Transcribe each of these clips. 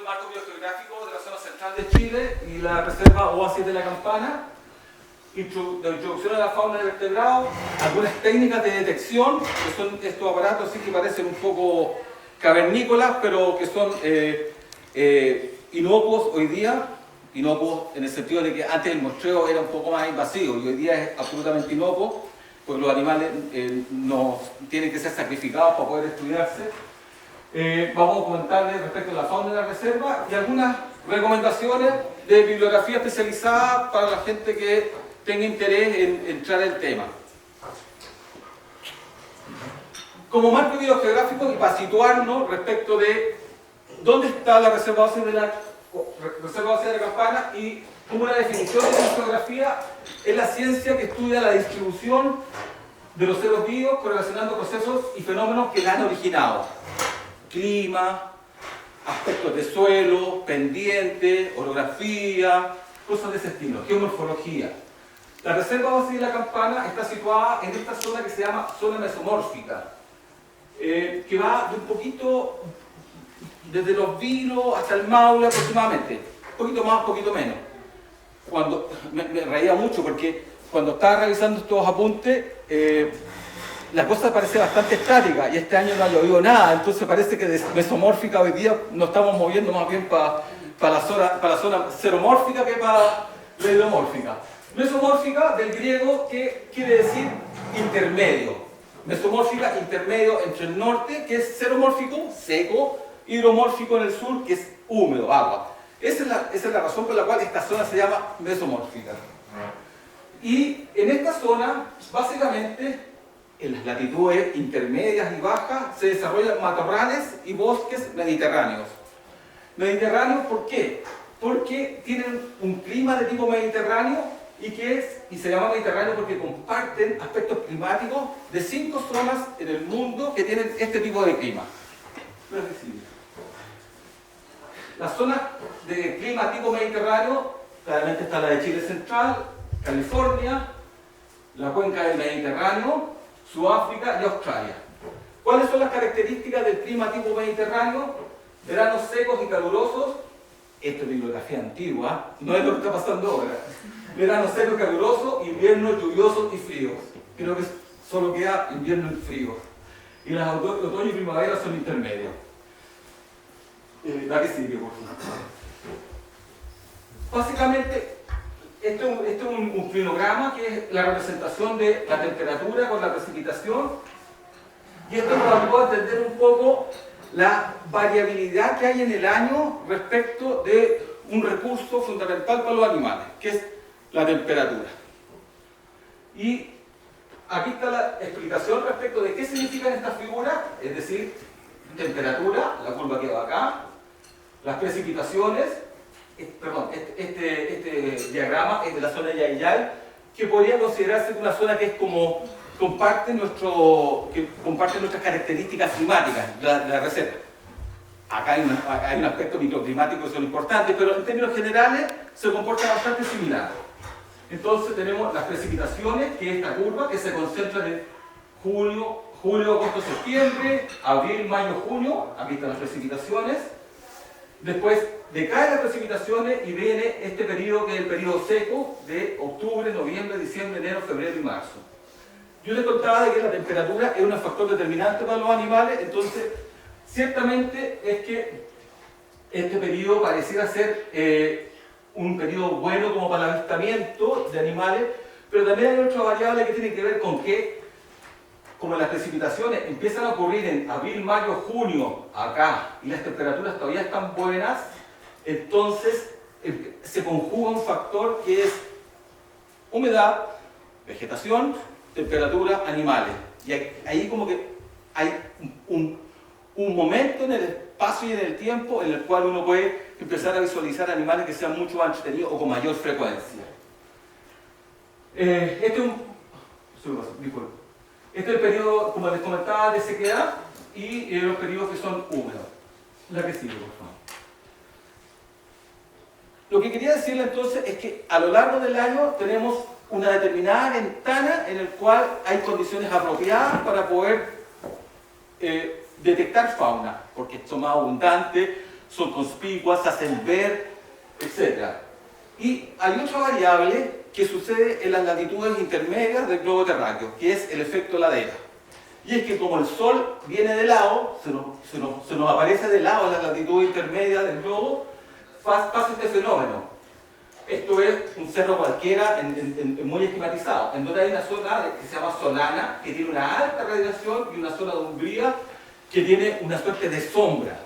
marco biogeográfico de la zona central de Chile y la reserva Oasis de la Campana, la introducción a la fauna de vertebrados, algunas técnicas de detección, que son estos aparatos sí que parecen un poco cavernícolas, pero que son inocuos hoy día, inocuos en el sentido de que antes el muestreo era un poco más invasivo y hoy día es absolutamente inocuo, porque los animales no tienen que ser sacrificados para poder estudiarse. Vamos a comentarles respecto a la fauna de la reserva y algunas recomendaciones de bibliografía especializada para la gente que tenga interés en entrar en el tema. Como marco biogeográfico y para situarnos respecto de dónde está la reserva Oasis de la Campana y como una definición de biogeografía es la ciencia que estudia la distribución de los seres vivos correlacionando procesos y fenómenos que la han originado. Clima, aspectos de suelo, pendiente, orografía, cosas de ese estilo, geomorfología. La reserva Oasis de la Campana está situada en esta zona que se llama zona mesomórfica, que va de un poquito desde los Vilos hasta el Maule aproximadamente, un poquito más, un poquito menos. Cuando, me reía mucho porque cuando estaba revisando estos apuntes, la cosa parece bastante estática y este año no ha llovido nada, entonces parece que de mesomórfica hoy día nos estamos moviendo más bien para la zona xeromórfica que para la hidromórfica. Mesomórfica del griego que quiere decir intermedio. Mesomórfica, intermedio entre el norte, que es xeromórfico, seco, hidromórfico en el sur, que es húmedo, agua. Esa es la razón por la cual esta zona se llama mesomórfica. Y en esta zona, básicamente, en las latitudes intermedias y bajas se desarrollan matorrales y bosques mediterráneos. ¿Mediterráneos por qué? Porque tienen un clima de tipo mediterráneo y se llama mediterráneo porque comparten aspectos climáticos de 5 zonas en el mundo que tienen este tipo de clima. Las zonas de clima tipo mediterráneo, claramente está la de Chile Central, California, la cuenca del Mediterráneo, Sudáfrica y Australia. ¿Cuáles son las características del clima tipo mediterráneo? Veranos secos y calurosos. Esto es bibliografía antigua, no es lo que está pasando ahora. Veranos secos y calurosos, inviernos lluviosos y fríos. Creo que solo queda invierno y frío. Y las otoño y primavera son intermedios. La que sigue, por favor. Básicamente, este es un clinograma que es la representación de la temperatura con la precipitación y esto nos ayuda a entender un poco la variabilidad que hay en el año respecto de un recurso fundamental para los animales, que es la temperatura. Y aquí está la explicación respecto de qué significan estas figuras, es decir, temperatura, la curva que va acá, las precipitaciones. Perdón, este diagrama es de la zona de Yayay, que podría considerarse una zona que es como comparte nuestras características climáticas, la reserva. Acá hay un aspecto microclimático que son importantes, pero en términos generales se comporta bastante similar. Entonces tenemos las precipitaciones, que es esta curva, que se concentra en julio, agosto, septiembre, abril, mayo, junio. Aquí están las precipitaciones. Después decaen las precipitaciones y viene este periodo que es el periodo seco de octubre, noviembre, diciembre, enero, febrero y marzo. Yo les contaba de que la temperatura es un factor determinante para los animales, entonces ciertamente es que este periodo pareciera ser un periodo bueno como para el avistamiento de animales, pero también hay otra variable que tiene que ver con que como las precipitaciones empiezan a ocurrir en abril, mayo, junio, acá, y las temperaturas todavía están buenas, entonces se conjuga un factor que es humedad, vegetación, temperatura, animales. Y ahí como que hay un momento en el espacio y en el tiempo en el cual uno puede empezar a visualizar animales que sean mucho más entretenidos o con mayor frecuencia. Este es el periodo, como les comentaba, de sequedad y los periodos que son húmedos. La que sigue, por favor. Lo que quería decirle entonces es que a lo largo del año tenemos una determinada ventana en la cual hay condiciones apropiadas para poder detectar fauna, porque son más abundantes, son conspicuas, se hacen ver, etc. Y hay otra variable que sucede en las latitudes intermedias del globo terráqueo, que es el efecto ladera. Y es que como el Sol viene de lado, se nos aparece de lado en las latitudes intermedias del globo, pasa este fenómeno. Esto es un cerro cualquiera muy esquematizado, en donde hay una zona que se llama solana, que tiene una alta radiación, y una zona de umbría que tiene una suerte de sombra.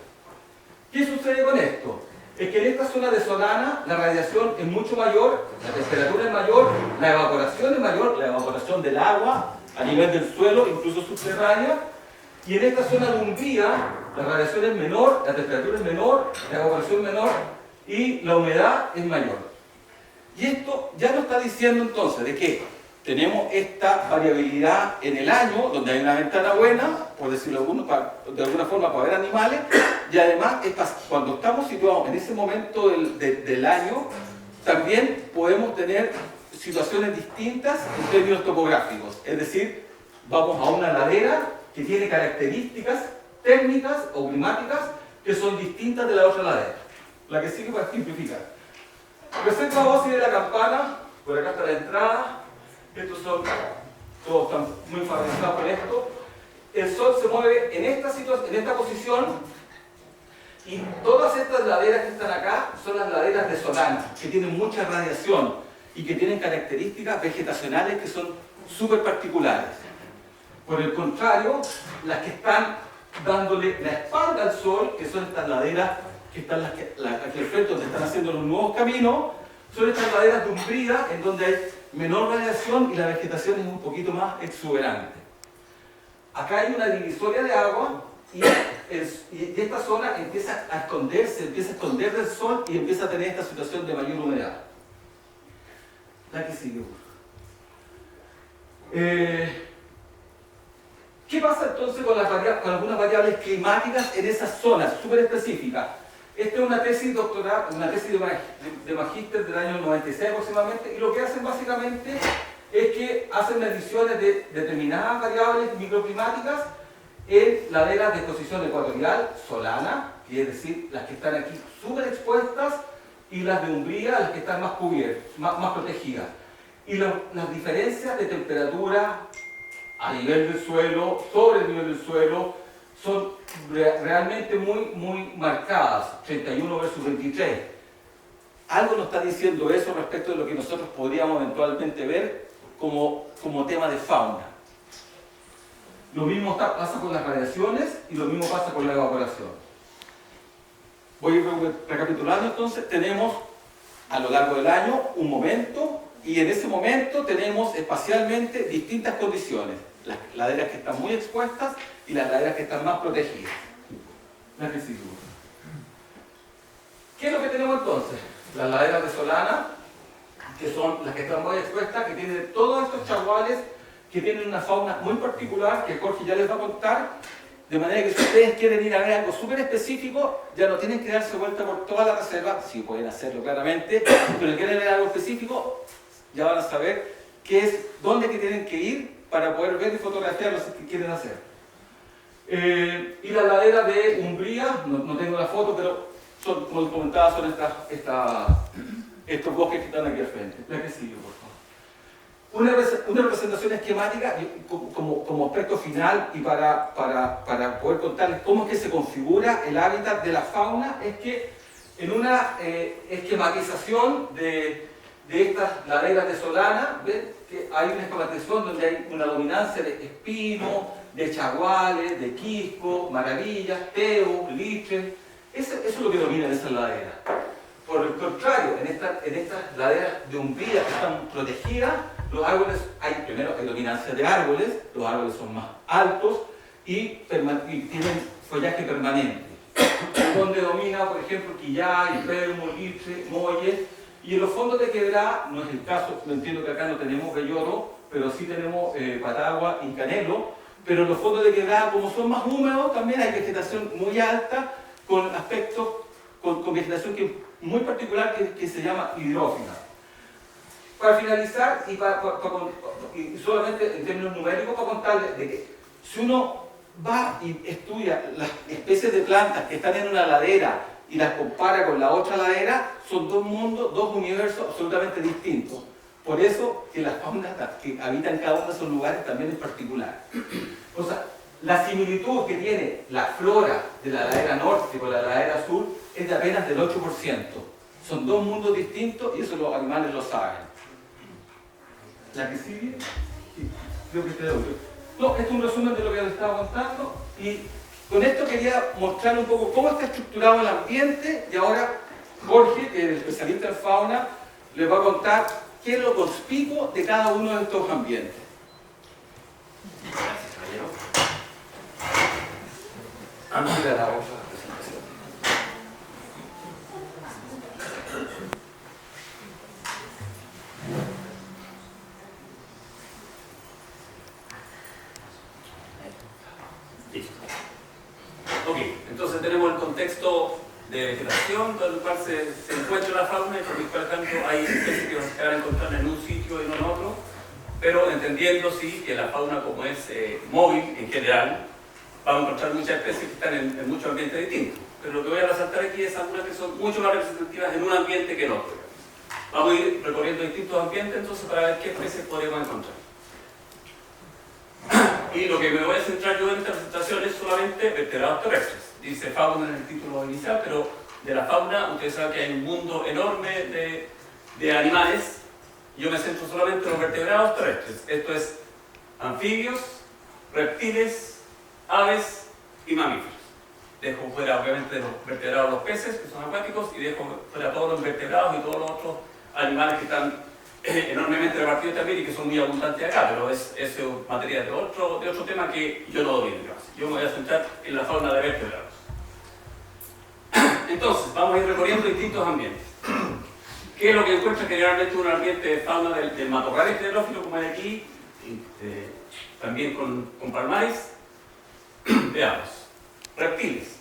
¿Qué sucede con esto? Es que en esta zona de solana la radiación es mucho mayor, la temperatura es mayor, la evaporación es mayor, la evaporación del agua a nivel del suelo, incluso subterránea, y en esta zona de umbría la radiación es menor, la temperatura es menor, la evaporación es menor y la humedad es mayor. Y esto ya nos está diciendo entonces de que tenemos esta variabilidad en el año, donde hay una ventana buena, por decirlo de alguna forma, para ver animales, y además cuando estamos situados en ese momento del año, también podemos tener situaciones distintas en términos topográficos. Es decir, vamos a una ladera que tiene características técnicas o climáticas que son distintas de la otra ladera. La que sigue para simplificar. Reserva ósea de la Campana, por acá está la entrada. Estos son, todos están muy familiarizados con esto. El Sol se mueve en esta posición, y todas estas laderas que están acá son las laderas de solana, que tienen mucha radiación y que tienen características vegetacionales que son súper particulares. Por el contrario, las que están dándole la espalda al Sol, que son estas laderas que están aquí al frente, donde están haciendo los nuevos caminos, son estas laderas de umbría, en donde hay menor radiación y la vegetación es un poquito más exuberante. Acá hay una divisoria de agua y esta zona empieza a esconder del Sol y empieza a tener esta situación de mayor humedad. La que sigue. ¿Qué pasa entonces con algunas variables climáticas en esas zonas súper específicas? Esta es una tesis doctoral, una tesis de magíster del año 96 aproximadamente, y lo que hacen básicamente es que hacen mediciones de determinadas variables microclimáticas en laderas de exposición ecuatorial solana, que es decir, las que están aquí súper expuestas, y las de umbría, las que están más cubiertas, más protegidas. Y las diferencias de temperatura a nivel del suelo, sobre el nivel del suelo, son realmente muy marcadas, 31 versus 23. Algo nos está diciendo eso respecto de lo que nosotros podríamos eventualmente ver como tema de fauna. Lo mismo pasa con las radiaciones y lo mismo pasa con la evaporación. Voy a ir recapitulando entonces. Tenemos a lo largo del año un momento, y en ese momento tenemos espacialmente distintas condiciones. Las laderas que están muy expuestas y las laderas que están más protegidas. Las residuos. ¿Qué es lo que tenemos entonces? Las laderas de solana, que son las que están muy expuestas, que tienen todos estos chaguales, que tienen una fauna muy particular, que Jorge ya les va a contar, de manera que si ustedes quieren ir a ver algo súper específico, ya no tienen que darse vuelta por toda la reserva, sí pueden hacerlo claramente, pero si quieren ver algo específico, ya van a saber dónde que tienen que ir para poder ver y fotografiar lo que quieren hacer. Y la ladera de umbría, no tengo la foto, pero son, como les comentaba, son estos bosques que están aquí al frente. La que sigue, por favor. Una representación esquemática como aspecto final, y para poder contarles cómo es que se configura el hábitat de la fauna, es que en una esquematización de estas laderas de solana, ¿ven? Que hay una esquematización donde hay una dominancia de espino, de chaguales, de quisco, maravillas, teo, liche. Eso es lo que domina en esas laderas. Por el contrario, en estas laderas de umbría que están protegidas, los árboles, primero hay dominancia de árboles, los árboles son más altos y tienen follaje permanente. Donde domina, por ejemplo, quillay, permo, liche, molle. Y en los fondos de quebrada, no es el caso, entiendo que acá no tenemos belloro, pero sí tenemos patagua y canelo. Pero en los fondos de quebrada, como son más húmedos, también hay vegetación muy alta, con aspectos, con vegetación muy particular que se llama hidrófila. Para finalizar, y solamente en términos numéricos, para contarles de que si uno va y estudia las especies de plantas que están en una ladera y las compara con la otra ladera, son dos mundos, dos universos absolutamente distintos. Por eso que las faunas que habitan cada uno de esos lugares también es particular. O sea, la similitud que tiene la flora de la ladera norte con la ladera sur es de apenas del 8%. Son dos mundos distintos y eso los animales lo saben. ¿La que sigue? Sí, creo que te doy. No, esto es un resumen de lo que les estaba contando y con esto quería mostrar un poco cómo está estructurado el ambiente y ahora Jorge, que es el especialista en fauna, les va a contar qué es lo conspicuo de cada uno de estos ambientes. Gracias, caballero. Antes de la otra presentación. Listo. Ok, entonces tenemos el contexto de vegetación, con el cual se encuentra la fauna y por el cual tanto hay especies que se van a encontrar en un sitio y no en otro, pero entendiendo sí que la fauna como es móvil en general, vamos a encontrar muchas especies que están en muchos ambientes distintos. Pero lo que voy a resaltar aquí es algunas que son mucho más representativas en un ambiente que en otro. Vamos a ir recorriendo distintos ambientes entonces para ver qué especies podemos encontrar. Y lo que me voy a centrar yo en esta presentación es solamente vertebrados terrestres. Dice fauna en el título inicial, pero de la fauna, ustedes saben que hay un mundo enorme de animales. Yo me centro solamente en los vertebrados terrestres. Esto es anfibios, reptiles, aves y mamíferos. Dejo fuera obviamente de los vertebrados los peces, que son acuáticos, y dejo fuera todos los invertebrados y todos los otros animales que están enormemente repartidos también y que son muy abundantes acá, pero es materia de otro tema que yo no domino. Yo me voy a centrar en la fauna de vertebrados. Entonces, vamos a ir recorriendo distintos ambientes. ¿Qué es lo que encuentra generalmente un ambiente de fauna del matorral esclerófilo, como hay aquí? También con palmares. Veamos. Reptiles.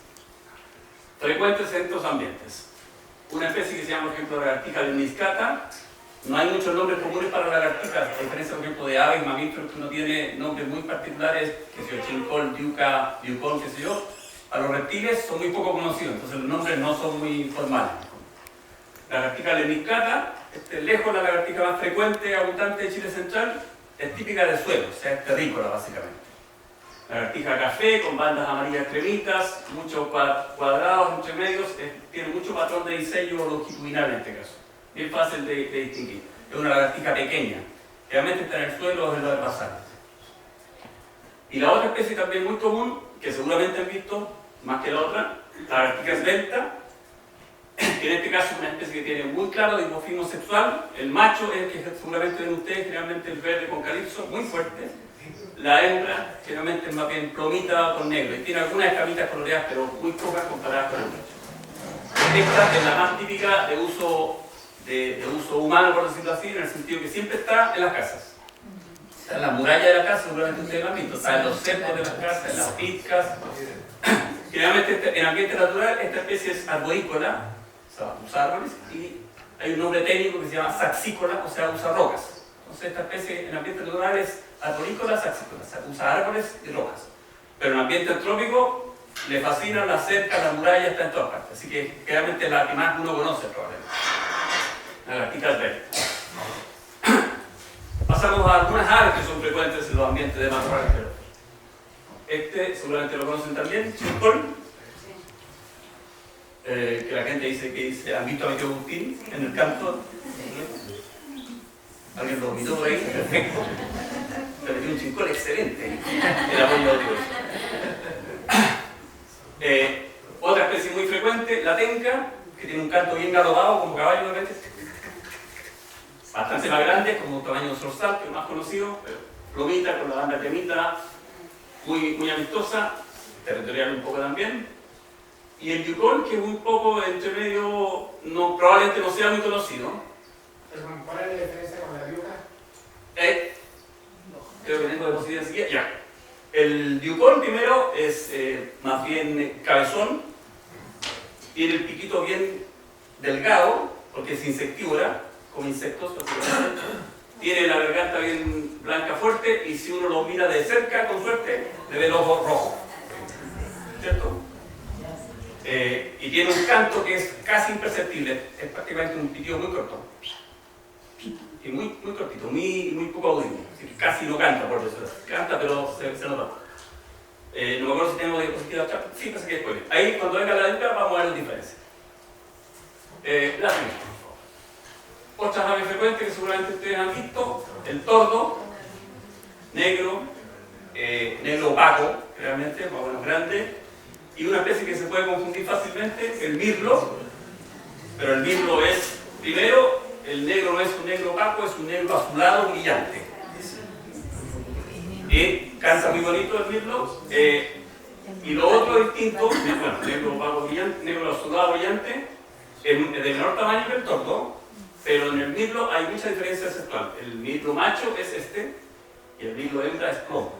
Frecuentes en estos ambientes. Una especie que se llama, por ejemplo, lagartija lemniscata. No hay muchos nombres comunes para lagartijas, a diferencia, por ejemplo, de aves, mamíferos, que uno tiene nombres muy particulares, que sé yo, chincol, diuca, diucón, qué sé yo. A los reptiles son muy poco conocidos, entonces los nombres no son muy formales. Lagartija lemniscata, lejos la lagartija más frecuente, abundante de Chile central, es típica del suelo, o sea, es terrícola básicamente. Lagartija café, con bandas amarillas cremitas, muchos cuadrados entre medios, tiene mucho patrón de diseño longitudinal en este caso. Bien fácil de distinguir. Es una lagartija pequeña, realmente está en el suelo o en los herbazales. Y la otra especie también muy común, que seguramente han visto más que la otra, la lagartija esbelta, que en este caso es una especie que tiene muy claro dimorfismo sexual. El macho es el que seguramente ven ustedes, generalmente el verde con calipso, muy fuerte. La hembra generalmente es más bien plomita con negro, y tiene algunas escamitas coloreadas, pero muy pocas comparadas con el macho. Esta es la más típica de uso humano, por decirlo así, en el sentido que siempre está en las casas. Está en la muralla de la casa, seguramente ustedes lo han visto, está en los cercos de las casas, en las pizcas. Generalmente en ambiente natural esta especie es arborícola, o sea, usa árboles, y hay un nombre técnico que se llama saxícola, o sea, usa rocas. Entonces esta especie en ambiente natural es arborícola, saxícola, o sea, usa árboles y rocas. Pero en ambiente trópico le fascina la cerca, la muralla, está en todas partes. Así que realmente es la que más uno conoce probablemente. La lagartija esbelta. Pasamos a algunas aves que son frecuentes en los ambientes de matorral esclerófilo. Seguramente lo conocen también, chincol. Que la gente dice, ¿han visto a Meteo Agustín en el canto? ¿Alguien lo miró por ahí? Perfecto. Se metió un chincol excelente. El apoyo de otra especie muy frecuente, la tenca, que tiene un canto bien galopado como caballo de repente. Bastante más grande, como un tamaño zorzal, que es más conocido, pero plomita con la banda cremita, muy amistosa, territorial un poco también. Y el yucón, que es muy poco entre medio, probablemente no sea muy conocido. ¿Cuál es la diferencia con la diuca? Creo que tengo la posibilidad de seguir. Ya. El diucón primero es más bien cabezón, tiene el piquito bien delgado, porque es insectívora, come insectos, tiene la garganta bien blanca fuerte, y si uno lo mira de cerca, con suerte, le ve el ojo rojo. ¿Cierto? Y tiene un canto que es casi imperceptible, es prácticamente un pitido muy corto. Y muy cortito, muy poco audible. Casi no canta, por eso. Canta, pero se nota. No me acuerdo si tenemos diapositiva atrás. Sí, parece que después. Ahí, cuando venga la diapositiva, vamos a ver las diferencias. La primera, por favor. Otras aves frecuentes que seguramente ustedes han visto: el tordo, negro, negro opaco, realmente, más o menos grande, y una especie que se puede confundir fácilmente, el mirlo. Pero el mirlo es, primero, el negro no es un negro opaco, es un negro azulado brillante. Canta muy bonito el mirlo. Y lo otro distinto, bueno, negro opaco brillante, negro azulado brillante, es de menor tamaño que el tordo, pero en el mirlo hay mucha diferencia sexual. El mirlo macho es este, y el mirlo hembra es plomo.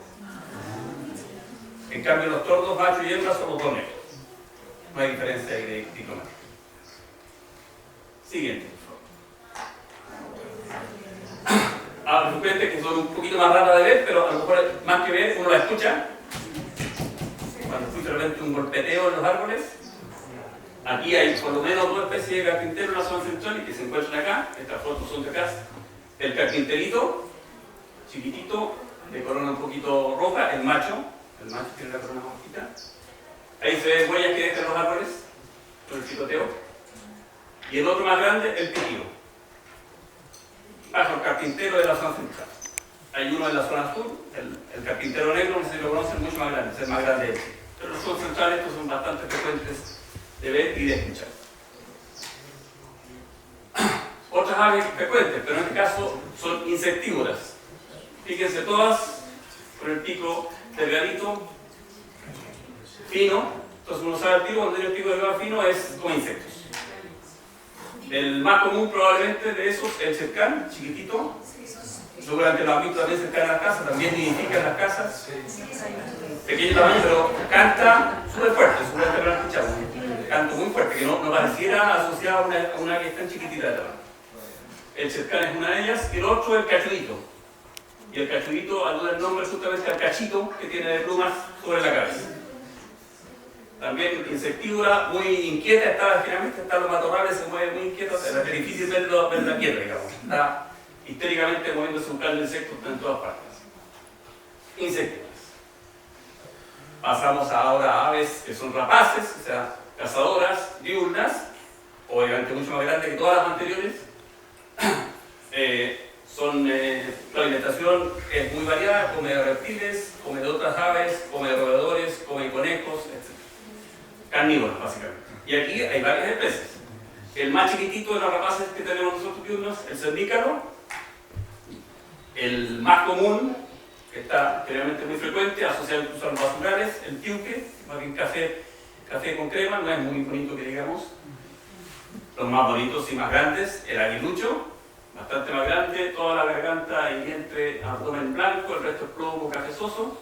En cambio, los tordos macho y hembra son los dos negros. No hay diferencia ahí de diplomática. Siguiente, por favor. Aves frecuentes que son un poquito más raras de ver, pero a lo mejor más que ver, uno la escucha. Cuando escucha de repente un golpeteo en los árboles. Aquí hay por lo menos dos especies de carpintero en la zona central y que se encuentran acá. Estas fotos son de acá. El carpinterito, chiquitito, de corona un poquito roja, el macho tiene la corona más bajita. Ahí se ven huellas que dejan los árboles con el picoteo. Y el otro más grande, el piquillo. Bajo el carpintero de la zona central. Hay uno en la zona sur, el carpintero negro, no sé si lo conocen, mucho más grande, es el más grande de Chile. Pero los zonas centrales estos son bastante frecuentes de ver y de escuchar. Otras aves frecuentes, pero en este caso son insectívoras. Fíjense todas con el pico delgadito, fino. Entonces uno sabe el tiro, cuando tiene el pico delgado fino es como insectos. El más común probablemente de esos es el cercán, chiquitito. Seguramente lo han visto también cerca de las casas, también nidifican las casas. Pequeño tamaño, pero canta súper fuerte, seguramente lo han escuchado. Canto muy fuerte, que no pareciera asociado a una que es tan chiquitita de tamaño. El cercán es una de ellas, y el otro es el cachudito. Y el cachudito alude el nombre justamente al cachito que tiene de plumas sobre la cabeza. También insectívora, muy inquieta, finalmente está en los matorrales, se mueve muy inquieta, es difícil verla quieta, digamos. Está histéricamente moviéndose buscando insectos en todas partes. Insectívoras. Pasamos ahora a aves que son rapaces, o sea, cazadoras, diurnas, obviamente mucho más grandes que todas las anteriores. La alimentación es muy variada, come de reptiles, come de otras aves, come de roedores, come de conejos, etc. Carnívoros, básicamente. Y aquí hay varias especies. El más chiquitito de los rapaces que tenemos nosotros diurnos, el cernícalo. El más común, que está generalmente muy frecuente, asociado incluso a los basurales, el tiuque, más bien café con crema, no es muy bonito que digamos. Los más bonitos y más grandes, el aguilucho, bastante más grande, toda la garganta y vientre, abdomen blanco, el resto es plomo cafezoso.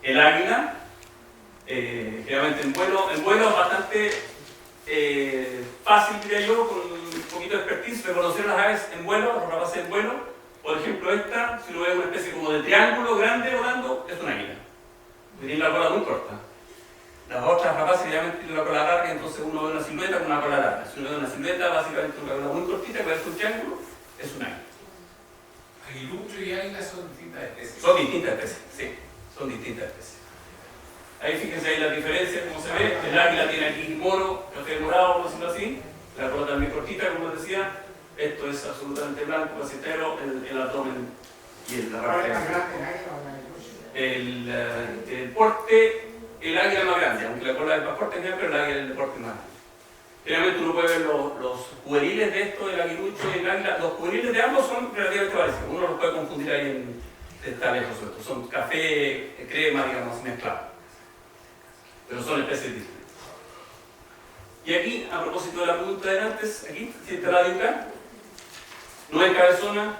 El águila, generalmente en vuelo es bastante fácil, diría yo, con un poquito de expertise, reconocer las aves en vuelo, los rapaces en vuelo. Por ejemplo, esta, si uno ve una especie como de triángulo grande volando, es una águila. Tiene la cola muy corta. Las otras rapaces generalmente tienen la cola larga, entonces uno ve una silueta con una cola larga. Si uno ve una silueta, básicamente una cola muy cortita, que parece un triángulo, es un águila. Aguilucho y águila son distintas especies. Son distintas especies, sí, son distintas especies. Ahí fíjense ahí la diferencia, como se ve. El águila tiene aquí moro, café morado, por decirlo así. La cola también cortita, como les decía. Esto es absolutamente blanco, casi entero, el abdomen y la ¿Cuál es parte. más grande, el águila o el aguilucho? El porte, el águila es más grande, aunque la cola es más corta en general, pero el águila es el porte más grande. Generalmente uno puede ver los juveniles de esto, del aguilucho y el águila. Los juveniles de ambos son relativamente parecidos. Uno los puede confundir ahí está lejos suelto. Son café, crema, digamos, mezclados. Pero son especies distintas. Y aquí, a propósito de la pregunta de antes, aquí, si está la yuca, no es cabezona,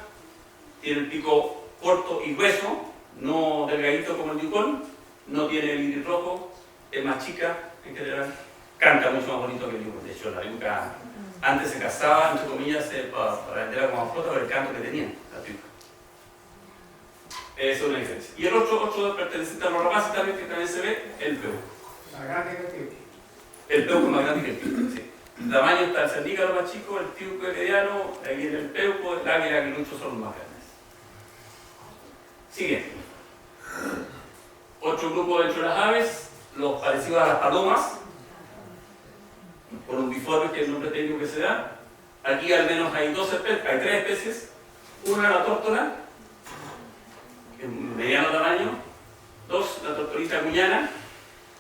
tiene el pico corto y grueso, no delgadito como el yucón, no tiene el iris rojo, es más chica en general, canta mucho más bonito que el yucón. De hecho, la yuca antes se cazaba, entre comillas, para venderla como mascota por el canto que tenía la yuca. Esa es una diferencia. Y el otro perteneciente a los rapaces también, que también se ve, el peo. La grande que tiene. El peuco es más grande que el tíuco, sí. El tamaño está el cernícalo más chico, el tíuco es mediano, ahí viene el peuco, el águila y el aguilucho son los más grandes. Siguiente. Otro grupo dentro de las aves, los parecidos a las palomas, columbiformes, que es el nombre técnico que se da. Aquí al menos hay tres especies. Una, la tórtola, que es mediano tamaño. Dos, la tortolita guyana,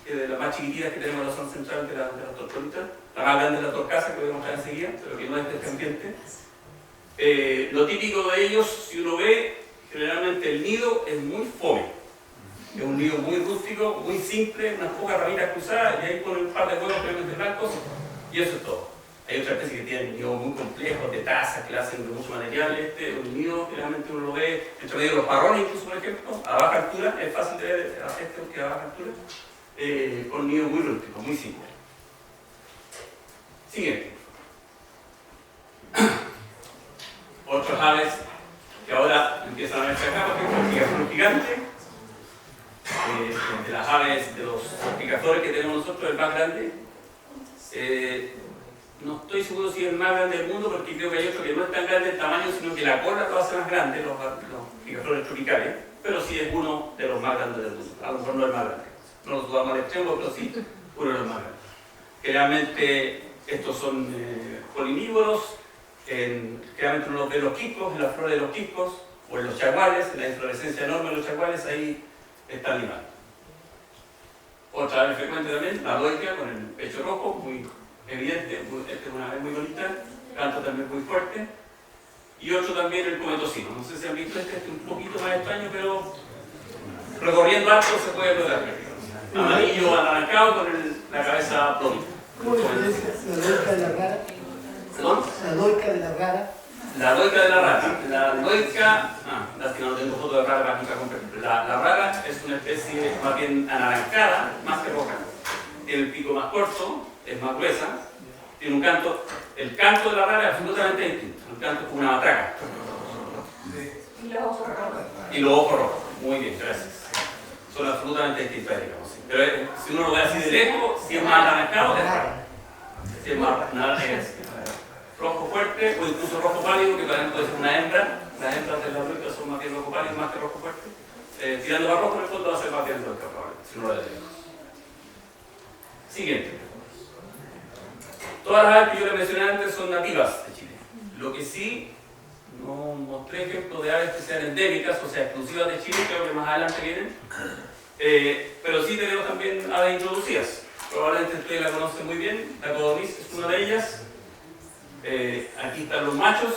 que es de las más chiquititas que tenemos en la zona central de las tortolitas. La más grande es la torcaza, que vemos acá enseguida, pero que no es de este ambiente. Lo típico de ellos, si uno ve, generalmente el nido es muy fome. Es un nido muy rústico, muy simple, unas pocas ramitas cruzadas, y ahí ponen un par de huevos previamente blancos, y eso es todo. Hay otras especies que tienen nidos muy complejos, de tazas, que le hacen de mucho material. Un nido, generalmente uno lo ve entre medio de los parrones, incluso, por ejemplo, a baja altura, es fácil de ver que a baja altura, con nidos muy rústicos, muy simples. Siguiente. Otras aves que ahora empiezan a verse acá, por ejemplo, el picaflor gigante. De las aves, de los picaflores que tenemos nosotros, el más grande. No estoy seguro si es el más grande del mundo, porque creo que hay otro que no es tan grande en tamaño, sino que la cola lo hace más grande, los picaflores tropicales, pero sí es uno de los más grandes del mundo. A lo mejor no es el más grande, no lo subamos al extremo, pero sí uno de los más grandes. Generalmente estos son polinívoros, generalmente uno los ve en los quiscos, en las flores de los quiscos, o en los chaguales, en la inflorescencia enorme de los chaguales, ahí está el animal. Otra ave frecuente también, la doica, con el pecho rojo, muy evidente, esta es una ave muy bonita, canto también muy fuerte. Y otro también, el cometocino. No sé si han visto este es un poquito más extraño, pero recorriendo alto se puede lograr. Amarillo anaranjado con la cabeza plomita. ¿Cómo es la doica de la rara? ¿Perdón? La doica de la rara. La doica de la rara. La doica, lástima no tengo foto de rara para nunca comprar. La rara es una especie más bien anaranjada, más que roja. Tiene el pico más corto, es más gruesa, tiene un canto. El canto de la rara es absolutamente distinto. El canto es como una matraca. Y los ojos rojos. Y los ojos rojos. Muy bien, gracias. Son absolutamente distintas, digamos. Pero si uno lo ve así de lejos, si es más anaranjado, es rara. Si es más rojo fuerte o incluso rojo pálido, que también puede ser una hembra. Las hembras de la doica son más bien rojo pálido, más que rojo fuerte. Tirando para rojo, en el fondo va a ser más bien doica, probablemente, si uno lo ve de lejos. Siguiente. Todas las aves que yo les mencioné antes son nativas de Chile. Lo que sí, no mostré ejemplos de aves que sean endémicas, o sea, exclusivas de Chile, creo que más adelante vienen. Pero sí tenemos también aves introducidas. Probablemente ustedes la conocen muy bien, la codorniz es una de ellas. Aquí están los machos,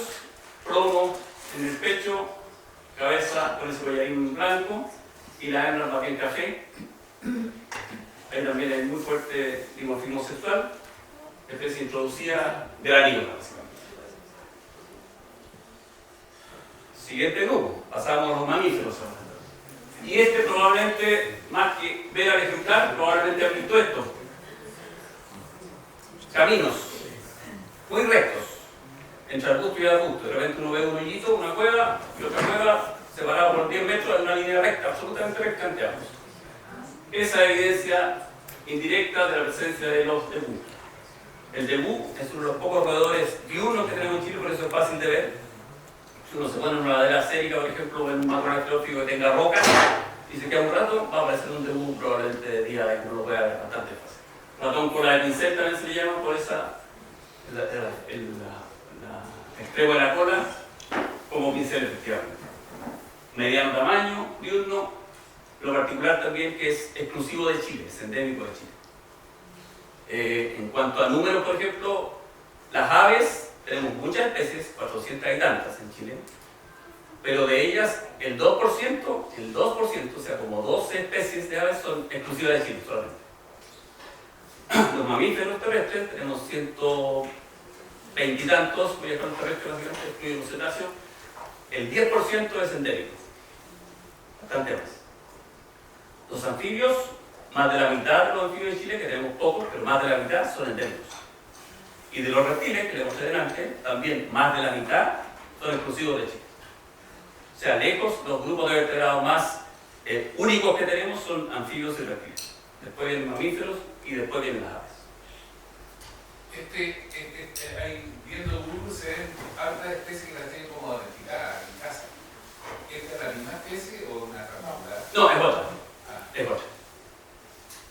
plomo en el pecho, cabeza con ese collarín blanco, y la hembra más bien café. Ahí también hay muy fuerte dimorfismo sexual, especie introducida granívola, básicamente. Siguiente grupo, pasamos a los mamíferos ahora. Y este probablemente, más que ver al ejemplar, probablemente ha visto esto. Caminos muy rectos, entre arbusto y arbusto. De repente uno ve un hoyito, una cueva, y otra cueva separada por 10 metros en una línea recta, absolutamente recta ante ambos. Esa evidencia indirecta de la presencia de los debú. El debú es uno de los pocos roedores diurnos que tenemos en Chile, por eso es fácil de ver. Si uno se pone en una ladera sérica, por ejemplo, en un macro arqueológico que tenga rocas y se queda un rato, va a aparecer un debú probablemente de día de que uno lo pueda ver bastante fácil. Ratón cola de pincel también se le llama por esa, el extremo de la cola como pincel, efectivamente. Mediano tamaño, diurno. Lo particular también que es exclusivo de Chile, es endémico de Chile. En cuanto a números, por ejemplo, las aves, tenemos muchas especies, 400 y tantas en Chile, pero de ellas el 2%, o sea, como 12 especies de aves son exclusivas de Chile solamente. Los mamíferos terrestres, tenemos 120 y tantos, voy a dejar los terrestres básicamente, excluidos los cetáceos, el 10% es endémico, bastante más. Los anfibios, más de la mitad de los anfibios de Chile, que tenemos pocos, pero más de la mitad son endémicos. Y de los reptiles, que les mostré delante, también más de la mitad son exclusivos de Chile. O sea, lejos, los grupos de vertebrados más únicos que tenemos son anfibios y reptiles. Después vienen mamíferos y después vienen las aves. Ahí viendo Google se ven hartas especies que las tienen como domesticadas en casa. ¿Esta es la misma especie o una ramada? No, es otra. Es otra.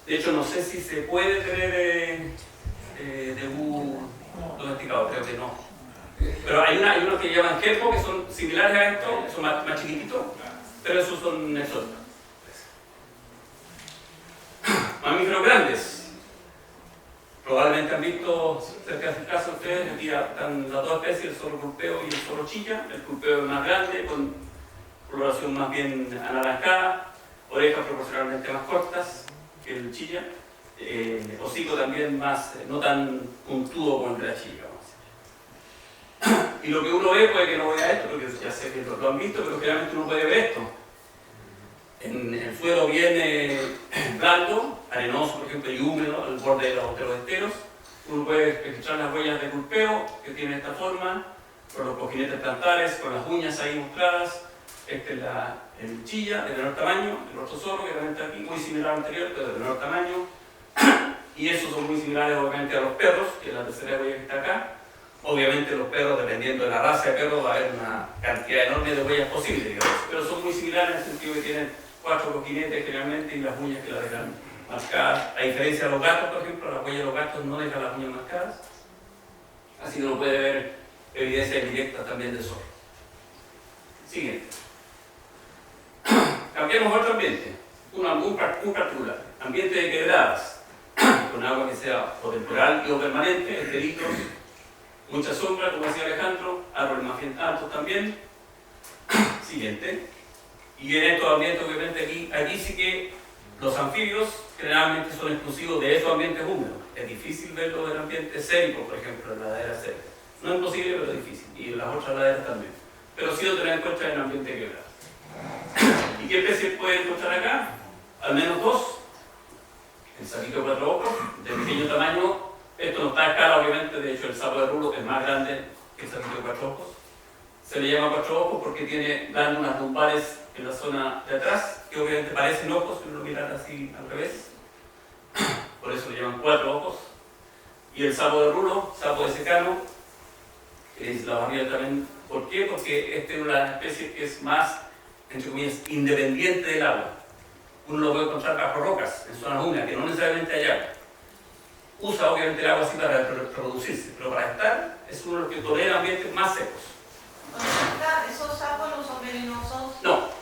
De hecho, no sé si se puede tener debú domesticado, creo que no. Pero hay unos que llaman germo, que son similares a esto, son más chiquititos, pero esos son exóticos. Mamíferos grandes. Probablemente han visto cerca de su casa ustedes, aquí están las dos especies, el zorro culpeo y el zorro chilla. El culpeo es más grande, con coloración más bien anaranjada, orejas proporcionalmente más cortas que el chilla, hocico también más, no tan puntudo como el de la chilla. Y lo que uno ve, puede que no vea esto, porque ya sé que lo han visto, pero generalmente uno puede ver esto. En el suelo bien blando, arenoso, por ejemplo, y húmedo, al borde de los esteros, uno puede registrar las huellas de culpeo, que tienen esta forma, con los cojinetes plantares, con las uñas ahí mostradas. Este es el chilla, de menor tamaño, el otro zorro, que también está aquí, muy similar al anterior, pero de menor tamaño. Y esos son muy similares, obviamente, a los perros, que es la tercera huella que está acá. Obviamente los perros, dependiendo de la raza de perro, va a haber una cantidad enorme de huellas posibles, digamos. Pero son muy similares en el sentido que tienen 4 cojinetes generalmente y las uñas que las dejan marcadas. A diferencia de los gatos, por ejemplo, las huellas de los gatos no dejan las uñas marcadas. Así que uno puede ver evidencia directa también de zorro. Siguiente. Cambiamos otro ambiente, un particular. Ambiente de quebradas, con agua que sea o temporal y o permanente, esteritos, mucha sombra, como decía Alejandro, árboles más bien altos también. Siguiente. Y en estos ambientes, obviamente, aquí sí que los anfibios generalmente son exclusivos de esos ambientes húmedos. Es difícil verlo en ambientes séricos, por ejemplo, en la ladera seca. No es imposible, pero es difícil. Y en las otras laderas también. Pero sí lo tener en cuenta en ambiente quebrado. ¿Y qué especies pueden encontrar acá? Al menos 2. El sapito de 4 ojos, de pequeño tamaño. Esto no está a escala, obviamente. De hecho, el sapo de rulo es más grande que el sapito de 4 ojos. Se le llama 4 ojos porque tiene glándulas lumbares en la zona de atrás, que obviamente parecen ojos, si uno lo miran así al revés. Por eso le llaman 4 ojos. Y el sapo de rulo, sapo de secano, es la barriga también. ¿Por qué? Porque esta es una especie que es más, entre comillas, independiente del agua. Uno lo puede encontrar bajo rocas, en zonas húmedas, que no necesariamente hay agua. Usa obviamente el agua así para reproducirse, pero para estar es uno de los que tolera ambientes más secos. ¿Esos sapos no son venenosos? No.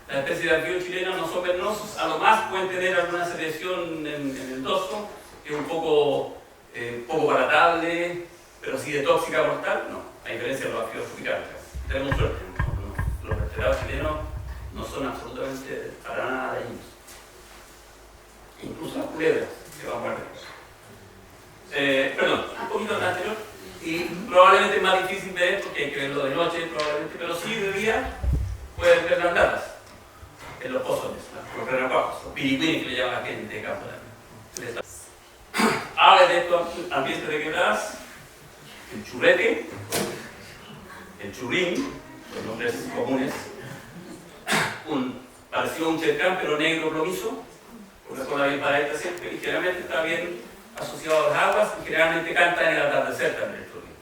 Las especies de anfibios chilenos no son venenosos, a lo más pueden tener alguna secreción en el dorso, que es un poco palatable, pero si de tóxica mortal, no, a diferencia de los anfibios tropicales. Tenemos suerte, los vertebrados chilenos no son absolutamente para nada dañinos. Incluso las culebras, que vamos a ver. Perdón, un poquito anterior, y probablemente es más difícil ver, porque hay que verlo de noche, probablemente, pero sí de día pueden ver las latas en los pozones, los renacuajos, los piripinis que le llaman a la gente de campo también. Aves de estos ambientes de quebradas, el churrete, el churrín, los nombres comunes, parecido a un chercán pero negro plomizo, con la cola bien paradita siempre, y generalmente está bien asociado a las aguas y generalmente canta en el atardecer también el churrín.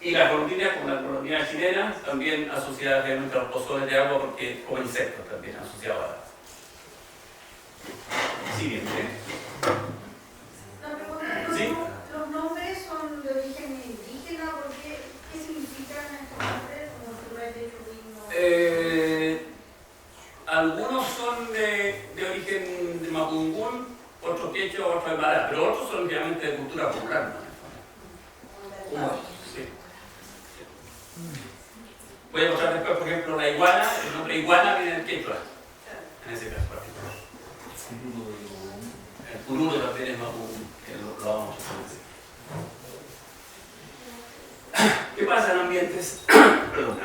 Y las golondrinas, como la golondrina chilena, también asociadas realmente a los pozones de agua porque como insectos también asociados a la. Siguiente. La pregunta, ¿Sí? ¿los nombres son de origen indígena? ¿Qué significan estos nombres? Como churrete, churrín, algunos son de origen de Mapudungún, otros quechua, otros de Mara, pero otros son realmente de cultura popular, ¿no? Sí. Voy a mostrar después, por ejemplo, la iguana. El nombre iguana viene del quechua, en ese caso particular. El cururo también es Mapudungún, que lo vamos a hacer. ¿Qué pasa en ambientes,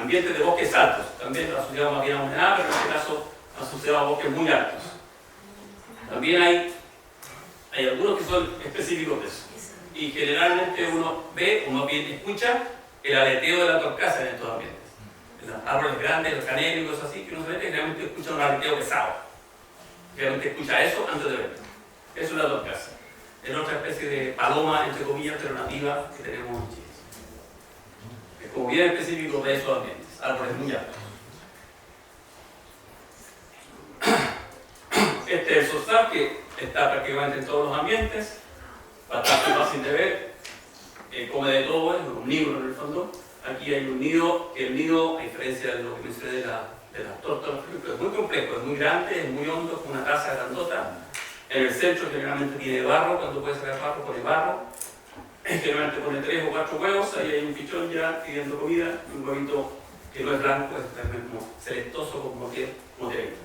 ambientes de bosques altos? También asociados más bien a humedad, pero en este caso asociados a bosques muy altos. También hay algunos que son específicos de eso. Y generalmente uno ve, uno bien escucha el aleteo de la torcaza en estos ambientes. En los árboles grandes, los canelios y cosas así, que uno se mete, generalmente escucha un aleteo pesado. Generalmente escucha eso antes de verlo. Eso es la torcaza. es otra especie de paloma, entre comillas, pero nativa que tenemos en Chile. Es como bien específico de esos ambientes, árboles muy altos. Este es el zorzal que está prácticamente en todos los ambientes, bastante fácil de ver, come de todo, es un omnívoro en el fondo. Aquí hay un nido, que el nido, a diferencia de lo que mencioné de las tórtolas, es muy complejo, es muy grande, es muy hondo, es una taza grandota. En el centro generalmente tiene barro, cuando puede sacar barro pone barro. Generalmente pone 3 o 4 huevos, ahí hay un pichón ya pidiendo comida, un huevito que no es blanco, es también como selectoso, como que motelito.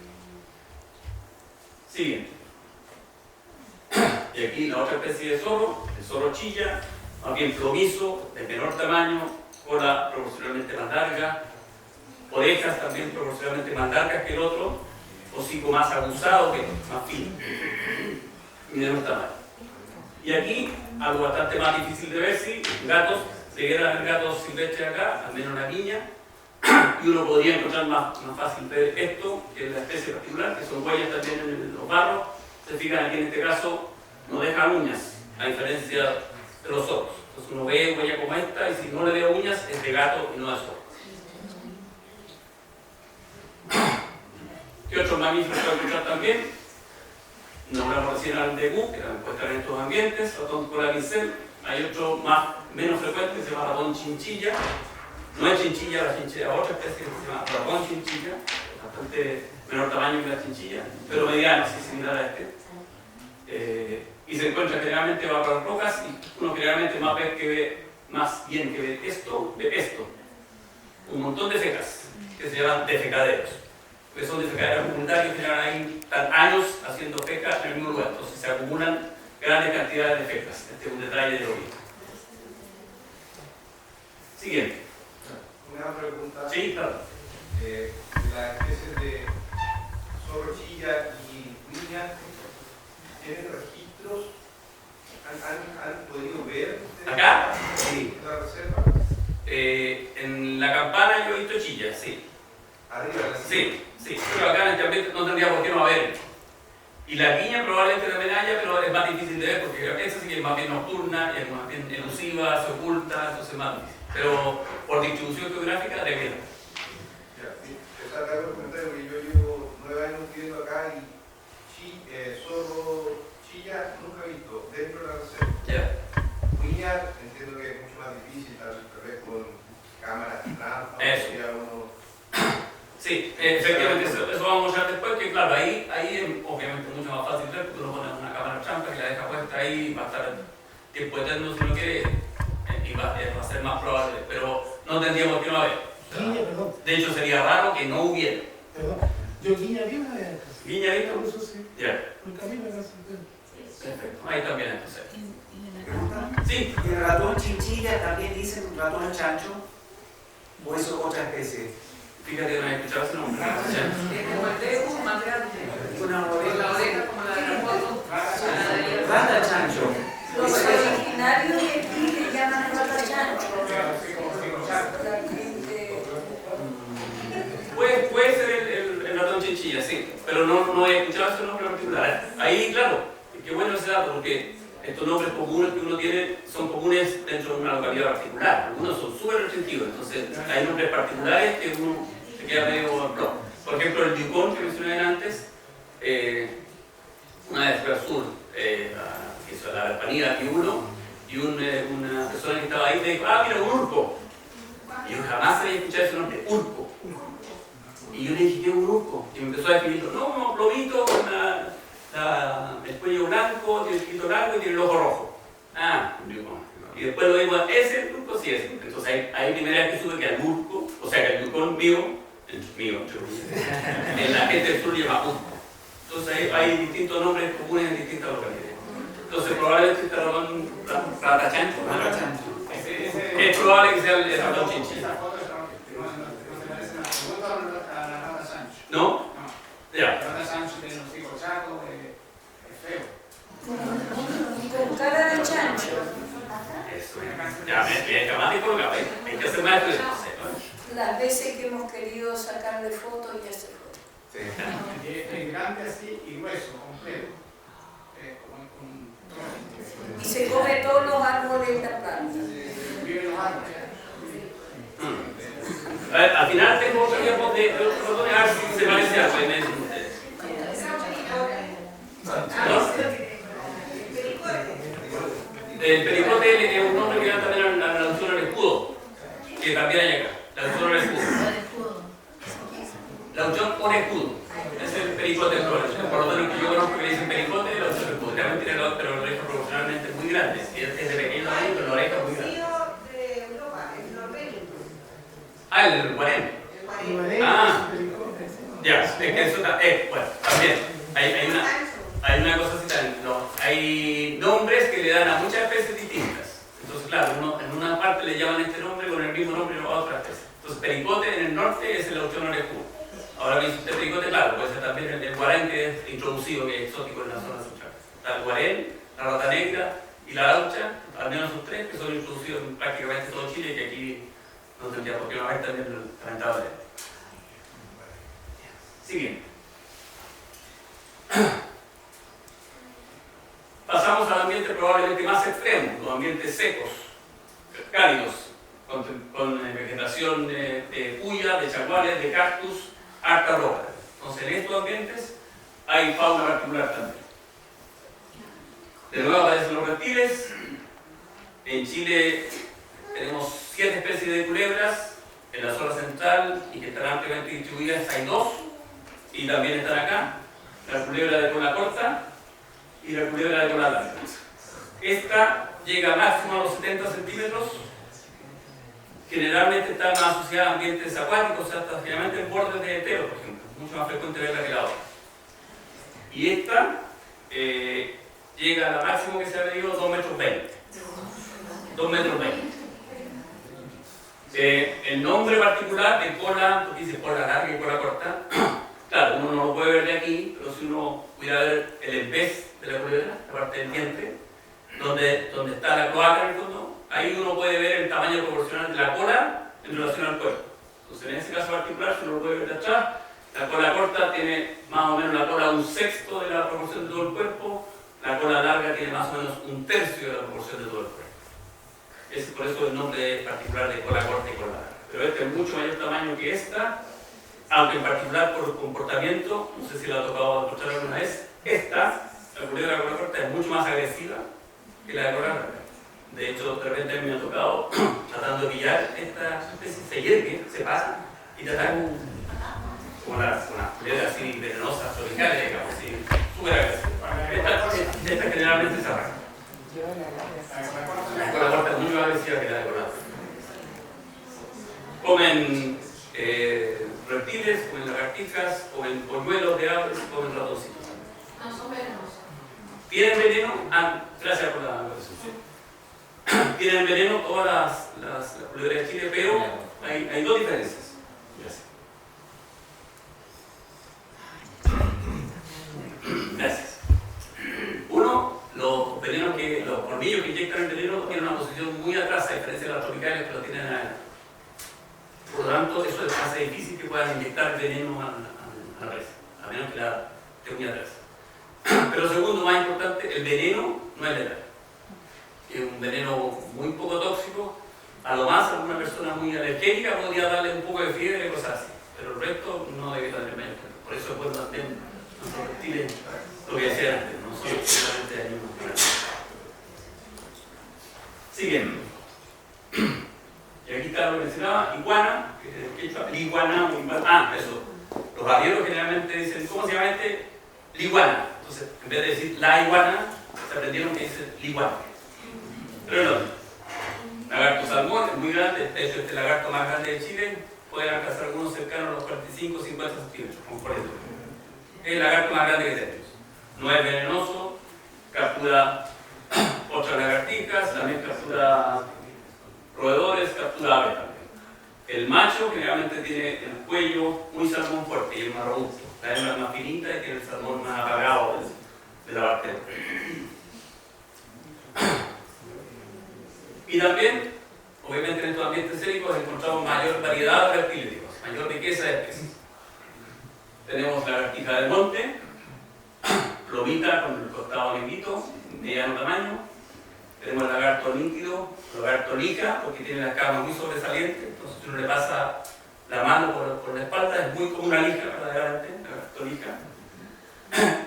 Siguiente. Y aquí la otra especie de zorro, el zorro chilla, más bien plomizo, de menor tamaño, cola proporcionalmente más larga, orejas también proporcionalmente más largas que el otro, hocico más aguzado que más fino, y de menor tamaño. Y aquí, algo bastante más difícil de ver, si gatos, si vieran gatos silvestres acá, al menos una viña, y uno podría encontrar más fácil ver esto, que es la especie particular, que son huellas también en los barros. Se fijan aquí en este caso, no deja uñas, a diferencia de los otros. Entonces uno ve huella como esta, y si no le veo uñas, es de gato y no de zorro. ¿Qué otros mamíferos pueden encontrar también? Nombramos recién al degú, que también puede estar en estos ambientes, ratón cola grisel. Hay otro menos frecuente que se llama ratón chinchilla. No es chinchilla, la chinchilla es otra especie que se llama ratón chinchilla, bastante menor tamaño que la chinchilla, pero mediano, así similar a este. Y se encuentra generalmente bajo las rocas, y uno generalmente más bien que ve esto. Un montón de fecas, que se llaman defecaderos. Que son defecaderos comunitarios que llevan ahí años haciendo feca en el mismo lugar, entonces se acumulan grandes cantidades de fecas. Este es un detalle de lo mismo. Siguiente. Una pregunta. Sí, claro. Las especies de zorro chilla y viña tienen registros. ¿Han podido ver ustedes? ¿Acá? Sí. ¿La reserva? En la campana yo he visto chillas, sí. Arriba. Sí, pero acá en este ambiente no tendría por qué no haber. Y la viña probablemente también haya, pero es más difícil de ver porque esa sí que es más bien nocturna, es más bien elusiva, se oculta, entonces es más difícil. Pero por distribución geográfica debe haber. Esa es el comentario porque yo llevo 9 años viviendo acá y zorro chilla nunca he visto dentro de la reserva. Viña entiendo que es mucho más difícil, tal vez con cámaras trampa. Eso. Sí, efectivamente, eso vamos a mostrar después, que claro, ahí es obviamente mucho más fácil ver, porque uno pone una cámara trampa que la deja puesta ahí, va a estar tiempo eterno si uno quiere, y va a ser más probable, pero no tendríamos que no haber. Guiña, perdón. De hecho, sería raro que no hubiera. Perdón. Yo guiña vi una vez. ¿Guiña visto? Por eso sí. Ya. El camino era así. Perfecto, ahí también entonces. ¿Pregunta? Sí. ¿Y el ratón chinchilla también dicen ratón chancho? ¿O eso es otra especie? Fíjate que no he escuchado ese nombre. Es como el dedo más grande. Una Con la oreja como la de la foto. rata chancho. Los originarios de aquí le llaman rata chancho. Puede ser el ratón chinchilla, sí, pero no he escuchado ese nombre en particular. Ahí, claro, qué bueno ese dato, porque estos nombres comunes que uno tiene son comunes dentro de una localidad particular. Algunos son súper restrictivos, entonces hay nombres particulares que uno se queda medio no. Por ejemplo, el yukon que mencioné antes, una vez fue al sur, hizo la Alpanida aquí uno, y una persona que estaba ahí me dijo, mira, un urco. Y yo jamás había escuchado ese nombre, urco. Y yo le dije, ¿qué es un urco? Y me empezó a definirlo, no, un plomito con el cuello blanco, tiene el pito blanco y tiene el ojo rojo. Un yukon. Y después lo digo, ¿ese urco? Sí, ese. Entonces ahí primera vez que supe que el urco, o sea que el yukon mío, en la gente del sur llama urco. Entonces hay distintos nombres comunes en distintas localidades. Entonces probablemente este ratón rata chancho, es probable que sea el ratón chinchilla. ¿No? Ya. Rata chancho tiene un hocico chato, es feo. Con cara de chancho. Eso, ya me dramático, hay que hacer más estudios. Las veces que hemos querido sacarle fotos y hacer fotos. Sí. Es grande así y grueso, completo. Y se come todos los árboles y las plantas. Viven los árboles. Al final tengo otro tiempo de ratones, a ver si se parece a algo que me dicen ustedes. El pericote es un nombre que da también a la alusión al escudo, que también hay acá, la alusión al escudo. La alusión por escudo, es el pericote del flores. Por lo tanto, yo conozco que le dicen pericote y la alusión al escudo. Realmente tiene pero la oreja proporcionalmente muy grande, es de pequeño tamaño, pero la oreja es muy grande. Ah, el guarén. Ah, ya, es que eso bueno, también hay una cosa así también, no, hay nombres que le dan a muchas especies distintas. Entonces, claro, en una parte le llaman este nombre con el mismo nombre a otra especie. Entonces, pericote en el norte es el autónomo orejudo. Ahora que dice pericote, claro, puede ser también el guarén que es introducido, que es exótico en la zona central. Está el guarén, la rata negra y la laucha, al menos esos tres que son introducidos en prácticamente todo Chile y que aquí no tendría por qué no haber también lamentablemente. Siguiente. Pasamos al ambiente probablemente más extremo, los ambientes secos, cálidos, con vegetación de puya, de chaguales, de cactus, harta roca. Entonces en estos ambientes hay fauna particular también. De nuevo aparecen los reptiles. En Chile tenemos 7 especies de culebras, en la zona central y que están ampliamente distribuidas hay 2 y también están acá, la culebra de cola corta y la culebra de cola larga. Esta llega máximo a los 70 centímetros, generalmente está más asociada a ambientes acuáticos, hasta generalmente en bordes de teros, por ejemplo, mucho más frecuente verla que la otra. Y esta llega a la máximo que se ha medido 2,20 metros. 2,20 metros. El nombre particular de cola, porque dice cola larga y cola corta, claro, uno no lo puede ver de aquí, pero si uno pudiera ver el empez de la culebra, la parte del diente, donde está la cloaca en el fondo, ahí uno puede ver el tamaño proporcional de la cola en relación al cuerpo. Entonces, en ese caso particular, si uno lo puede ver de atrás, la cola corta tiene más o menos la cola 1/6 de la proporción de todo el cuerpo, la cola larga tiene más o menos 1/3 de la proporción de todo el cuerpo. Por eso el nombre particular de cola corta y cola larga. Pero este es mucho mayor tamaño que esta, aunque en particular por comportamiento, no sé si la ha tocado encontrar alguna vez, esta, la culebra de cola corta, es mucho más agresiva que la de cola larga. De hecho, de repente me ha tocado, tratando de pillar esta especie, se hiergue, se pasa y te ataca. Como las culebras así venenosas, tropicales, digamos, así, súper agresivas. Esta generalmente se arranca. La cola corta es muy más agresiva que la de cola larga. Comen reptiles, comen lagartijas, comen polluelos de aves, comen ratoncitos. No son venenosos. ¿Tienen veneno? Gracias por la presentación. Tienen veneno todas las culebras de Chile, pero hay 2 diferencias. Gracias. Uno, los venenos los colmillos que inyectan el veneno tienen una posición muy atrás, a diferencia de las tropicales que lo tienen adelante. Por lo tanto, eso hace difícil que puedan inyectar veneno a la presa, a menos que la esté muy atrás. Pero segundo, más importante, el veneno no es letal. Es un veneno muy poco tóxico. A lo más, alguna persona muy alergénica podría darle un poco de fiebre y cosas así. Pero el resto no debe tener menos. Por eso después mantienen nuestros reptiles, lo que decía antes, no son solamente animales. Siguiendo. Y aquí está lo que mencionaba, iguana, que es liguana o iguana. Eso. Los arrieros generalmente dicen, ¿cómo se llama este? Liguana. Entonces, en vez de decir la iguana, se aprendieron que dice liguana. Pero no. Lagarto salmón es muy grande, de hecho, este lagarto más grande de Chile puede alcanzar algunos cercanos a los 45 50 centímetros, como por ejemplo. Es el lagarto más grande que tenemos. No es venenoso, captura otras lagartijas, también captura roedores, captura aves también. El macho generalmente tiene el cuello muy salmón fuerte y es más robusto. La hembra es más finita y tiene el salmón más apagado de la parte del cuello. Y también, obviamente en estos ambientes séricos encontramos mayor variedad de reptiles, mayor riqueza de especies. Tenemos lagartija del monte, plomita con el costado negrito, mediano tamaño. Tenemos el lagarto líquido, lagarto lica, porque tiene la cama muy sobresaliente, entonces si uno le pasa la mano por la espalda, es muy como una lija verdaderamente, lagarto lica.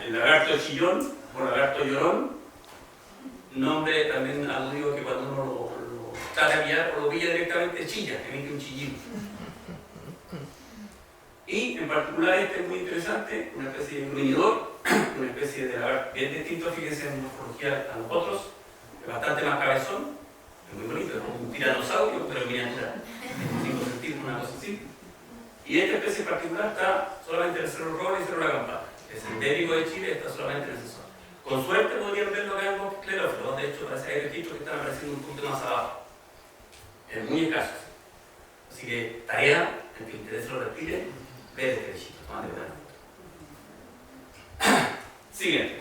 El lagarto chillón o lagarto llorón, nombre también aludido que cuando uno lo trata de pillar o lo pilla directamente chilla, emite un chillido. Y en particular este es muy interesante, una especie de gruñidor, una especie de lagarto bien distinto, fíjense en morfología a nosotros, es bastante más cabezón, es muy bonito, es como un tiranosaurio, pero en miniatura, 5 centímetros, una cosa así. Y esta especie en particular está solamente en el Cerro Roble y Cerro La Campana. Es endémico de Chile, está solamente en esa zona. Con suerte podrían verlo acá en los esclerófilos, donde de hecho parece que hay registros que están apareciendo un poquito más abajo. Es muy escaso. Así que tarea, en que interese los reptiles, ver este bichito. Siguiente.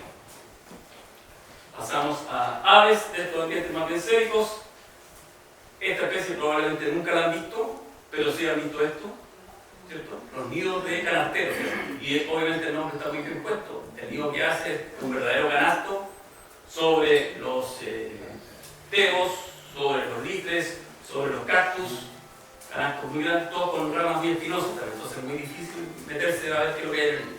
Pasamos a aves de estos ambientes más benséricos. Esta especie probablemente nunca la han visto, pero sí han visto esto, ¿cierto? Los nidos de canasteros. Y obviamente el nombre está muy bien puesto. El nido que hace es un verdadero canasto sobre los tebos, sobre los litres, sobre los cactus. Canastos muy grandes, todos con ramas muy espinosas, entonces es muy difícil meterse a ver qué es lo que hay en el nido.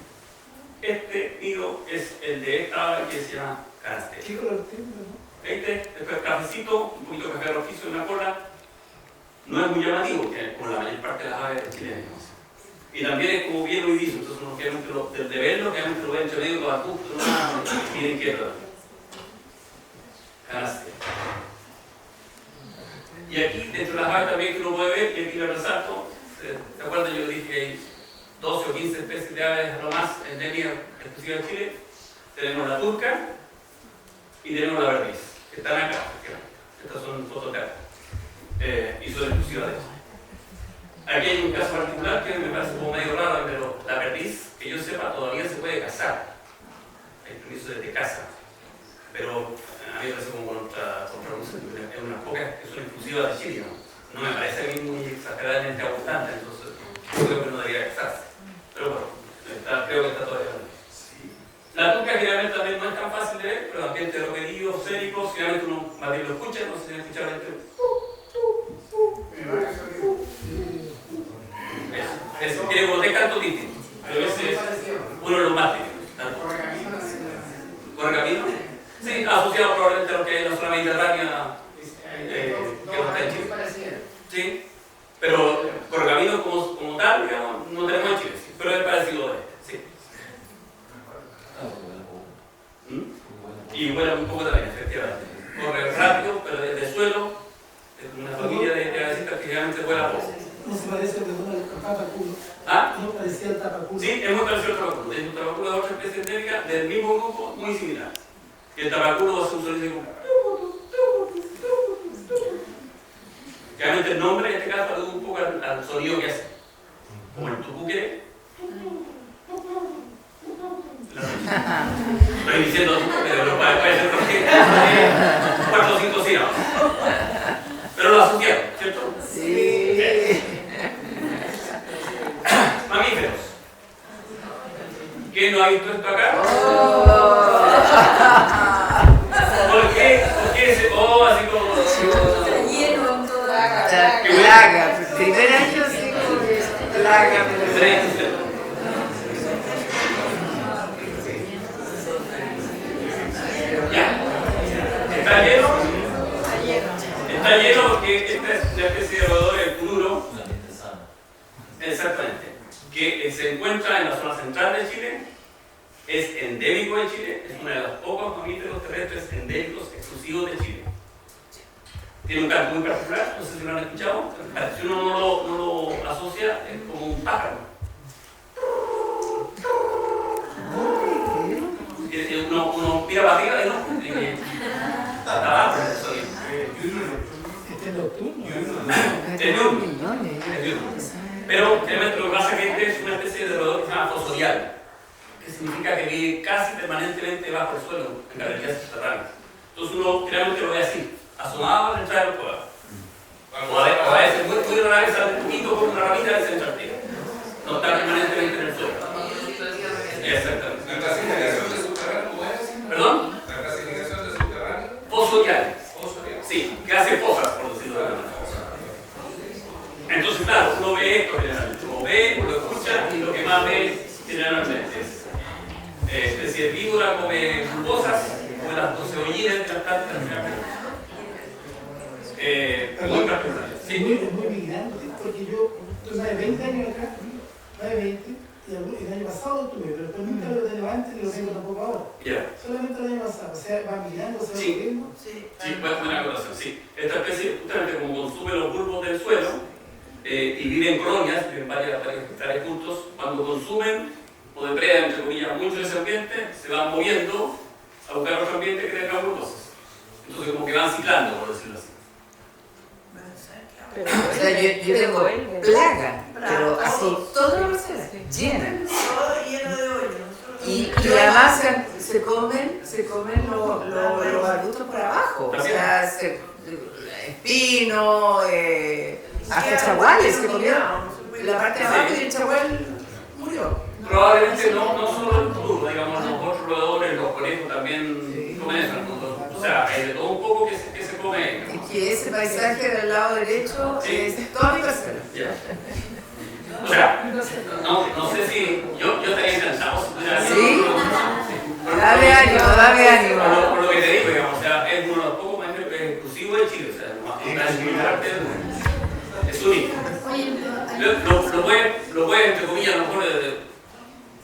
Este nido es el de esta ave que se llama canastero. ¿Qué color tiene? Este, después cafecito, un poquito de café rojizo en la cola. No es muy llamativo, como la mayor parte de las aves chilenas. Y también es como bien huidizo, entonces uno queda de verlo, queda lo ve entre medio de los arbustos, no tienen que ver. Canastero. Y aquí, dentro de las aves también que uno puede ver, y aquí lo resalto, ¿se acuerdan? Yo dije que hay 12 o 15 especies de aves a lo más endémicas exclusivas de Chile. Tenemos la turca y tenemos la perdiz, que están acá. Estas son fotos de acá. Y son exclusivas de eso. Aquí hay un caso particular que me parece como medio raro, pero la perdiz, que yo sepa, todavía se puede cazar. Hay permiso de caza. Pero a mí me parece como contraproducente, es unas pocas que son exclusivas de Chile, ¿no? No me parece a mí muy exageradamente abundante, entonces creo que no debería casarse. Pero bueno, creo que está todavía bien. La turca generalmente también no es tan fácil de ver, pero en ambientes roqueríos, séricos, generalmente uno más bien lo escucha, no se tiene que escuchar dentro. Tiene como 3 cantos distintos, pero ese es uno de los más típicos. ¿Correcamino? Sí, asociado probablemente a lo que hay en la zona mediterránea que no está en Chile. Sí, pero correcamino como tal, digamos, no tenemos en Chile, sí, pero es parecido a este, sí. Y vuela un poco también, efectivamente. Corre rápido, pero desde el suelo, es una familia de avecitas que generalmente vuela poco. No se parece al tapaculo. ¿Ah? No parecía el tapaculo. Sí, es muy parecido al tapaculo. Es un tapaculo de otra especie endémica del mismo grupo, muy similar. Y el tapaculo hace un sonido como... Realmente el nombre en este caso alude un poco al sonido que hace. Como el tucuque. Estoy diciendo pero no puede ser porque 4 o 5 sílabas. Pero lo asociaron, ¿cierto? Sí. Mamíferos. ¿Quién no ha visto esto acá? ¿Por qué? Porque ese así como... Está lleno en toda Plaga, primer año sí, plaga. Ya. ¿Está lleno? Está lleno porque esta es una especie de roedor, el culuro. Exactamente. Que se encuentra en la zona central de Chile. Es endémico de Chile, es uno de los pocos mamíferos terrestres endémicos exclusivos de Chile. Tiene un canto muy particular, no sé si lo han escuchado. Si uno no lo asocia, es como un pájaro. Uno mira para arriba y no. Está abajo el sonido. Este es nocturno. Es diurno. Pero realmente lo que pasa es que este es una especie de roedor que se llama fosorial, que significa que vive casi permanentemente bajo el suelo, en galerías subterráneas. Entonces uno realmente lo ve así, asomado a la entrada de la cueva. O a veces, muy rara vez, sale un poquito con una ramita y se encartera. No está permanentemente en el suelo. Exactamente. La clasificación de subterráneo hace fosas, por decirlo de alguna manera. Entonces, claro, uno ve esto generalmente, o ve, o lo escucha, y lo que más ve generalmente es especie de víbora, come bulbosas, come las cebollinas de las plantas, muy particular. Es muy migrante, porque yo, tú sabes, 20 años acá, más de 20, y el año pasado tuve, pero después nunca lo tengo antes ni lo tengo tampoco ahora. Yeah. Solamente el año pasado, o sea, va migrando, se va Sí. moviendo. Sí, buena acotación, sí. Esta especie, justamente como consume los bulbos del suelo y vive en colonias, viven varias hectáreas juntos, cuando consumen o depredan, entre comillas, mucho de ese ambiente, se van moviendo a buscar otro ambiente que tenga bulbosas. Entonces, como que van ciclando, por decirlo así. O sea, yo tengo plaga, pero así, toda la parcela, llena. Todo lleno de hoyos. Y además se comen los arbustos por abajo, o sea, espino, hasta chaguales se comieron la parte de abajo y el chagual murió. Probablemente no solo el futuro, digamos, los otros roedores, los conejos también comen eso. O sea, hay de todo un poco que se come. Y que ese paisaje del lado derecho es toda mi parcela. Yeah. O sea, no sé si yo estaría encantado si tuviera ¿Sí? Dame ánimo. Por lo que te digo, digamos, o sea, es uno de los pocos mamíferos que es exclusivo de Chile, o sea, es único. Lo puede, entre comillas, a lo mejor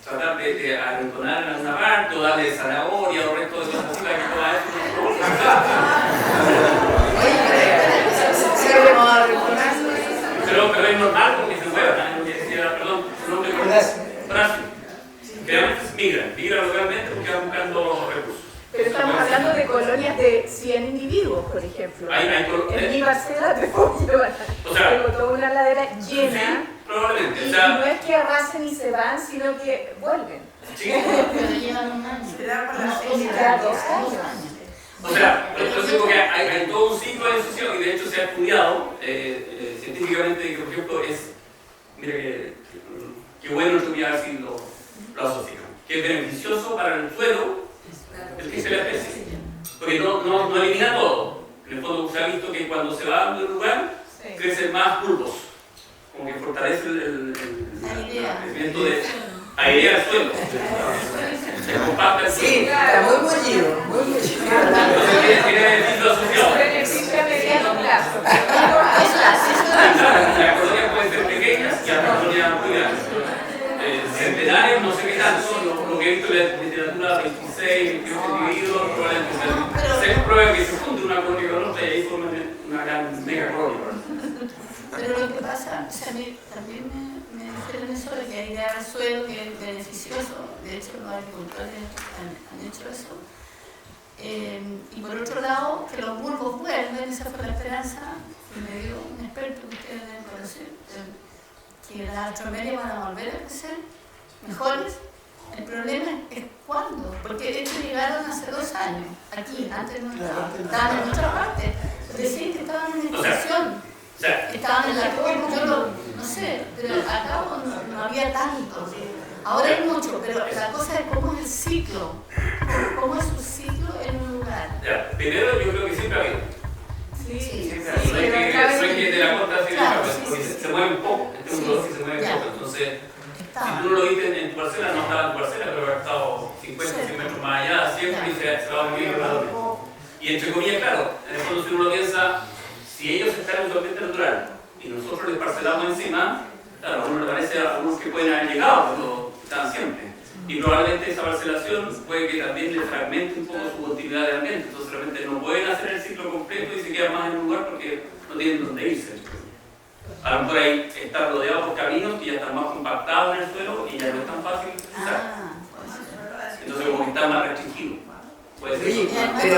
tratar de arrinconar en alguna parte o darle zanahoria o resto de cosas así para que toda Oye, pero vamos a arrinconarlo. Pero es normal porque se mueva, perdón, su nombre es Brasil. Que migran localmente porque van buscando recursos. Pero estamos hablando de colonias de 100 individuos, por ejemplo. En mi parcela te puedo llevar. Tengo toda una ladera llena. Sí, probablemente. Y no es que arrasen y se van, sino que vuelven. Sí. Pero llevan un año. Se da para la 2 años. O sea, yo digo que hay todo un ciclo de sucesión y de hecho se ha estudiado científicamente que, por ejemplo, mira que bueno estudiar si lo asocian, que es beneficioso para el suelo el que se la especie, porque no elimina todo. En el fondo se ha visto que cuando se va de un lugar crecen más bulbos, como que fortalece el crecimiento de airea el suelo. Se compacta el suelo. Sí, está muy mullido. Entonces tiene beneficio asociado. Beneficio a mediano plazo. Las colonias pueden ser pequeñas y las colonias muy grandes. Centenares, no sé qué tanto, lo que he visto en la literatura, 26, 28 individuos, probablemente se prueba que se funde una colonia con otra y ahí forman una gran mega colonia. Pero lo que pasa, o sea, a mí también me dijeron eso de que hay idea del suelo que es beneficioso, de hecho los agricultores han hecho eso. Y por otro lado, que los bulbos vuelven, esa fue la esperanza que me dio un experto que ustedes deben conocer, que las astromerias van a volver a crecer mejores. El problema es cuándo, porque ellos llegaron hace 2 años, aquí, antes no estaban en otra parte, decían que estaban en extinción, estaban en la Tierra, yo no sé, pero acá no había tanto, ahora hay mucho, pero la cosa es cómo es el ciclo, cómo es su ciclo en un lugar. Ya, primero yo creo que siempre ha habido. Sí, no es que de la costa porque se mueven poco, este mundo sí se mueve poco, entonces si tú no lo viste en tu parcela, no estaba en tu parcela, pero ha estado 50, 100 metros más allá, siempre y se va moviendo gradualmente. Y entre comillas, claro, en el fondo si uno lo piensa, si ellos están en su ambiente natural y nosotros les parcelamos encima, claro, a uno le parece a algunos que pueden haber llegado, pero estaban siempre. Y probablemente esa parcelación puede que también le fragmente un poco su continuidad de ambiente, entonces realmente no pueden hacer el ciclo completo y se quedan más en un lugar porque no tienen dónde irse. A lo mejor ahí está rodeado por caminos que ya están más compactados en el suelo y ya no es tan fácil usar. Entonces como que está más restringido. Oye, pero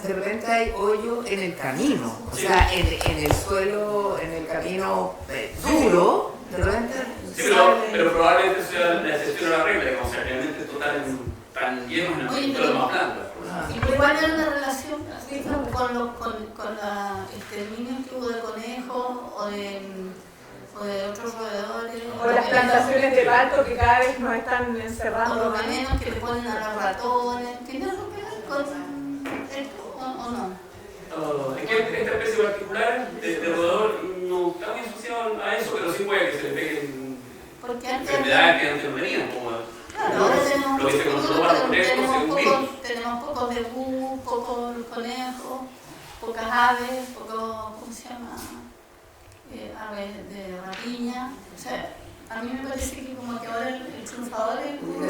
de repente hay hoyo en el camino, o sea, en el suelo, en el camino duro, de repente... Sí, pero probablemente sea la excepción a la regla, digamos, o sea, realmente están llenos en el suelo más blanco. ¿Y cuál era la relación con la exterminio que hubo de conejos o de otros roedores? O las plantaciones de palto que cada vez nos están encerrando. O los venenos que le ponen a los ratones. ¿Tiene algo que ver con esto o no? Es que esta especie particular de rodador no está muy asociado a eso, pero sí puede que se le peguen enfermedades que antes no venían, como claro, ahora lo que se conoció para los conejos según virus. tenemos pocos de búho, pocos conejos, pocas aves, pocos, ¿cómo se llama? Aves de rapiña. O sea, a mí me parece que como que ahora el triunfador es el búho.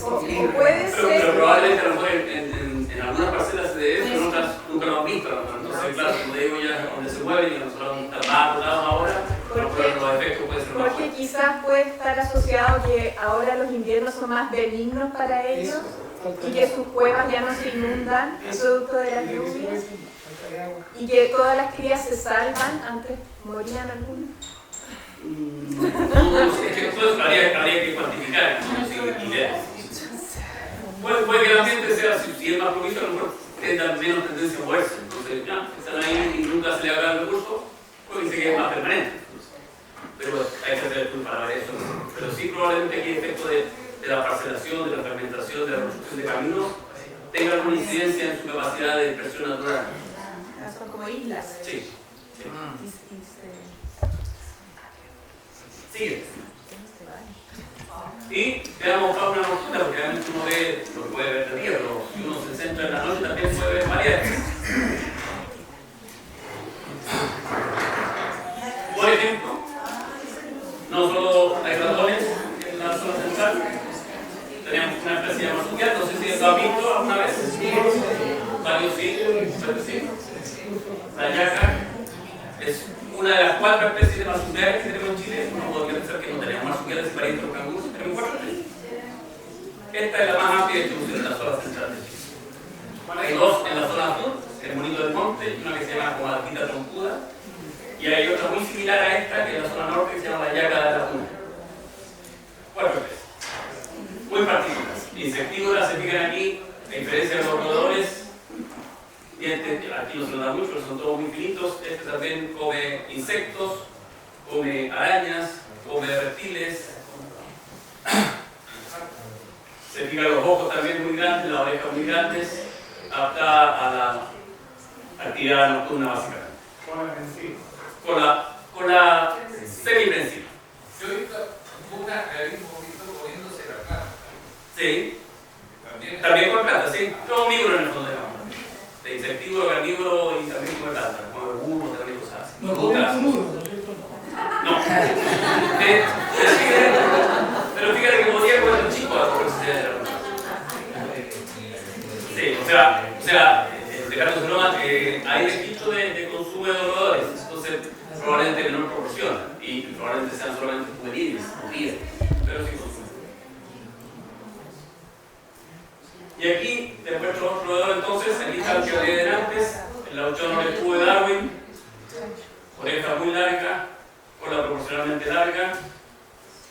O puede Pero ser. probablemente a lo mejor en algunas parcelas se debe, pero nunca lo han visto. Entonces, claro, como digo, ya donde se mueven y nosotros estamos más rodados ahora, pero los efectos pueden ser más Porque fuertes. quizás puede estar asociado que ahora los inviernos son más benignos para ellos y que sus cuevas ya no se inundan producto de las lluvias y que todas las crías se salvan, antes morían algunas. No, es que entonces habría que cuantificar, ¿no? Sin ideas. Puede que el ambiente sea, si es más propicio, a lo mejor tenga menos tendencia a moverse. Entonces, ya, están ahí y nunca se le agarra el recurso, puede que quede más permanente. Pero hay que hacer el tour para ver eso. Pero sí, probablemente aquí el efecto de la parcelación, de la fragmentación, de la construcción de caminos, tenga alguna incidencia en su capacidad de dispersión natural. Son como islas. Sí. Sigue. Y veamos para una nocturna, porque realmente uno ve lo que puede ver de día, pero si uno se centra en la noche también puede ver variedades. Por ejemplo, no solo hay ratones en la zona central, tenemos una especie de marsupial, no sé si lo han visto alguna vez. Varios sí, pero sí. La yaca es una de las 4 especies de marsupiales que tenemos en Chile. Uno podría pensar que no tenemos marsupiales y parientes de canguros, tenemos 4 especies. Esta es la más amplia distribución en la zona central de Chile. Hay 2 en la zona sur, el monito del monte, y una que se llama como alquita trompuda, y hay otra muy similar a esta que es en la zona norte que se llama la yaca de la laguna. 4 especies. Muy particulares. Insectívoras se fijan aquí, a diferencia de los roedores. Y aquí no se nota mucho, pero son todos muy finitos. Este también come insectos, come arañas, come reptiles. Se fijan los ojos también muy grandes, las orejas muy grandes, adaptada a la actividad nocturna básicamente. Con la semiprensiva. Yo he visto una que un poquito poniéndose la plata. Sí. También con plata, sí. Todo omnívoro en el fondo de la mano. De insectívoro, carnívoro y también con plata. Como el burro, también cosas así. No, no. Pero fíjate que podría comer un chico a la profundidad de la luna. Sí, o sea, dejando de broma, hay registro de consumo de roedores. Entonces, probablemente en menor proporción. Y probablemente sean solamente juveniles, o guías. Pero sí consumen. Y aquí, después de otro roedor, entonces, aquí está el que había antes, el lauchón orejudo de Darwin, oreja muy larga, cola proporcionalmente larga,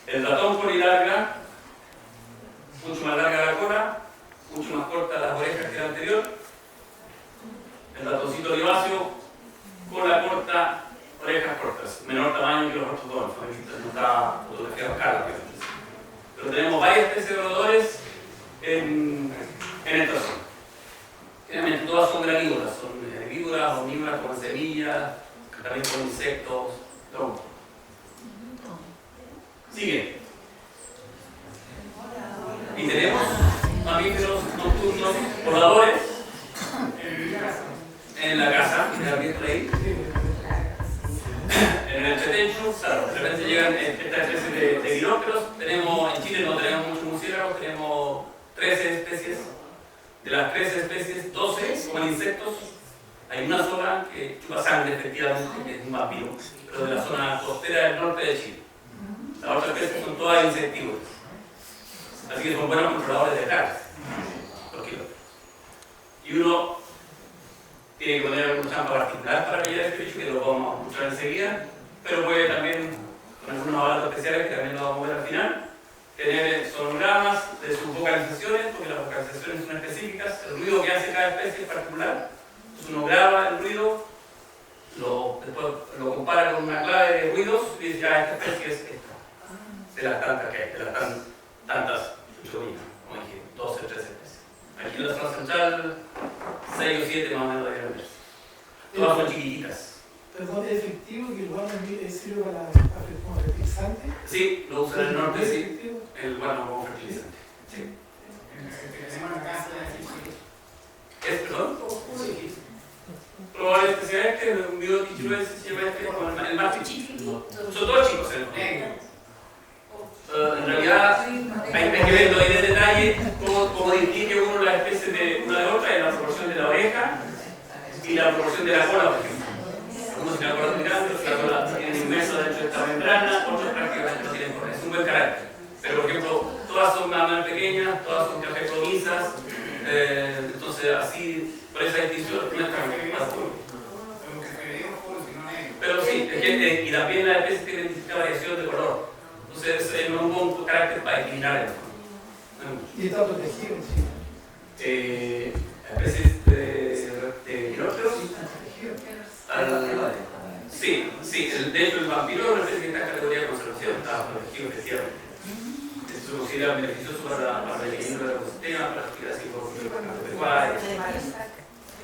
el ratón colilarga, mucho más larga la cola, mucho más corta las orejas que la anterior, el ratoncito oliváceo, cola corta, orejas cortas, menor tamaño que los otros dos, no está fotografiado acá, pero tenemos varias especies de roedores en esta zona. Generalmente todas son granívoras, son herbívoras, omnívoras, con semillas, también con insectos, todo. Sigue. Y tenemos mamíferos nocturnos voladores en la casa, en el ambiente ahí. En el Chetenchu, claro, de repente llegan esta especie de binóculos. Tenemos, en Chile no tenemos muchos murciélagos, tenemos 13 especies. De las 13 especies, 12 comen insectos. Hay una sola que chupa sangre, efectivamente, que es un vampiro, pero de la zona costera del norte de Chile. Las otras especies son todas insectívoras. Así que son buenos controladores de plagas. Y uno tiene que poner alguna champa particular para pillar este bicho, que lo vamos a mostrar enseguida, pero puede también, con algunos aparatos especiales que también lo vamos a ver al final, tener sonogramas de sus vocalizaciones, porque las vocalizaciones son específicas, el ruido que hace cada especie es particular. Entonces uno graba el ruido, después lo compara con una clave de ruidos y dice, ya, esta especie es esta, de las tantas que hay, de las tantas, como dije, 12 o 13 especies. Aquí en la zona central, 6 o 7 más o menos deberían verse. Todas son chiquititas. Perdón, ¿es efectivo que el guano sirve como fertilizante? Sí, lo usan en el norte, ¿Es sí. efectivo? El guano como fertilizante. Sí. ¿Perdón? Probablemente sea este, un video que yo se llama este como el más chiquito. Son todos chicos en el en realidad hay que verlo ahí de detalle cómo distingue uno las especies de una de otra en la proporción de la oreja y la proporción de la cola, por ejemplo. Algunos tienen la cola muy grande, otros la cola tienen inmersa dentro de esta membrana, otros prácticamente no tienen cola. Es un buen carácter. Pero por ejemplo, todas son más o menos pequeñas, todas son café promisas, entonces así, por esa distinción, no es tan pero sí, es que, y también las especies tienen distinta variación de color. Entonces es un buen carácter para eliminar el ¿Y está protegido en sí? especies de quirópteros. Sí, de hecho el vampiro es una especie que está en categoría de conservación, está protegido especialmente. Esto se considera beneficioso para el equilibrio del ecosistema, para las actividades agropecuarias.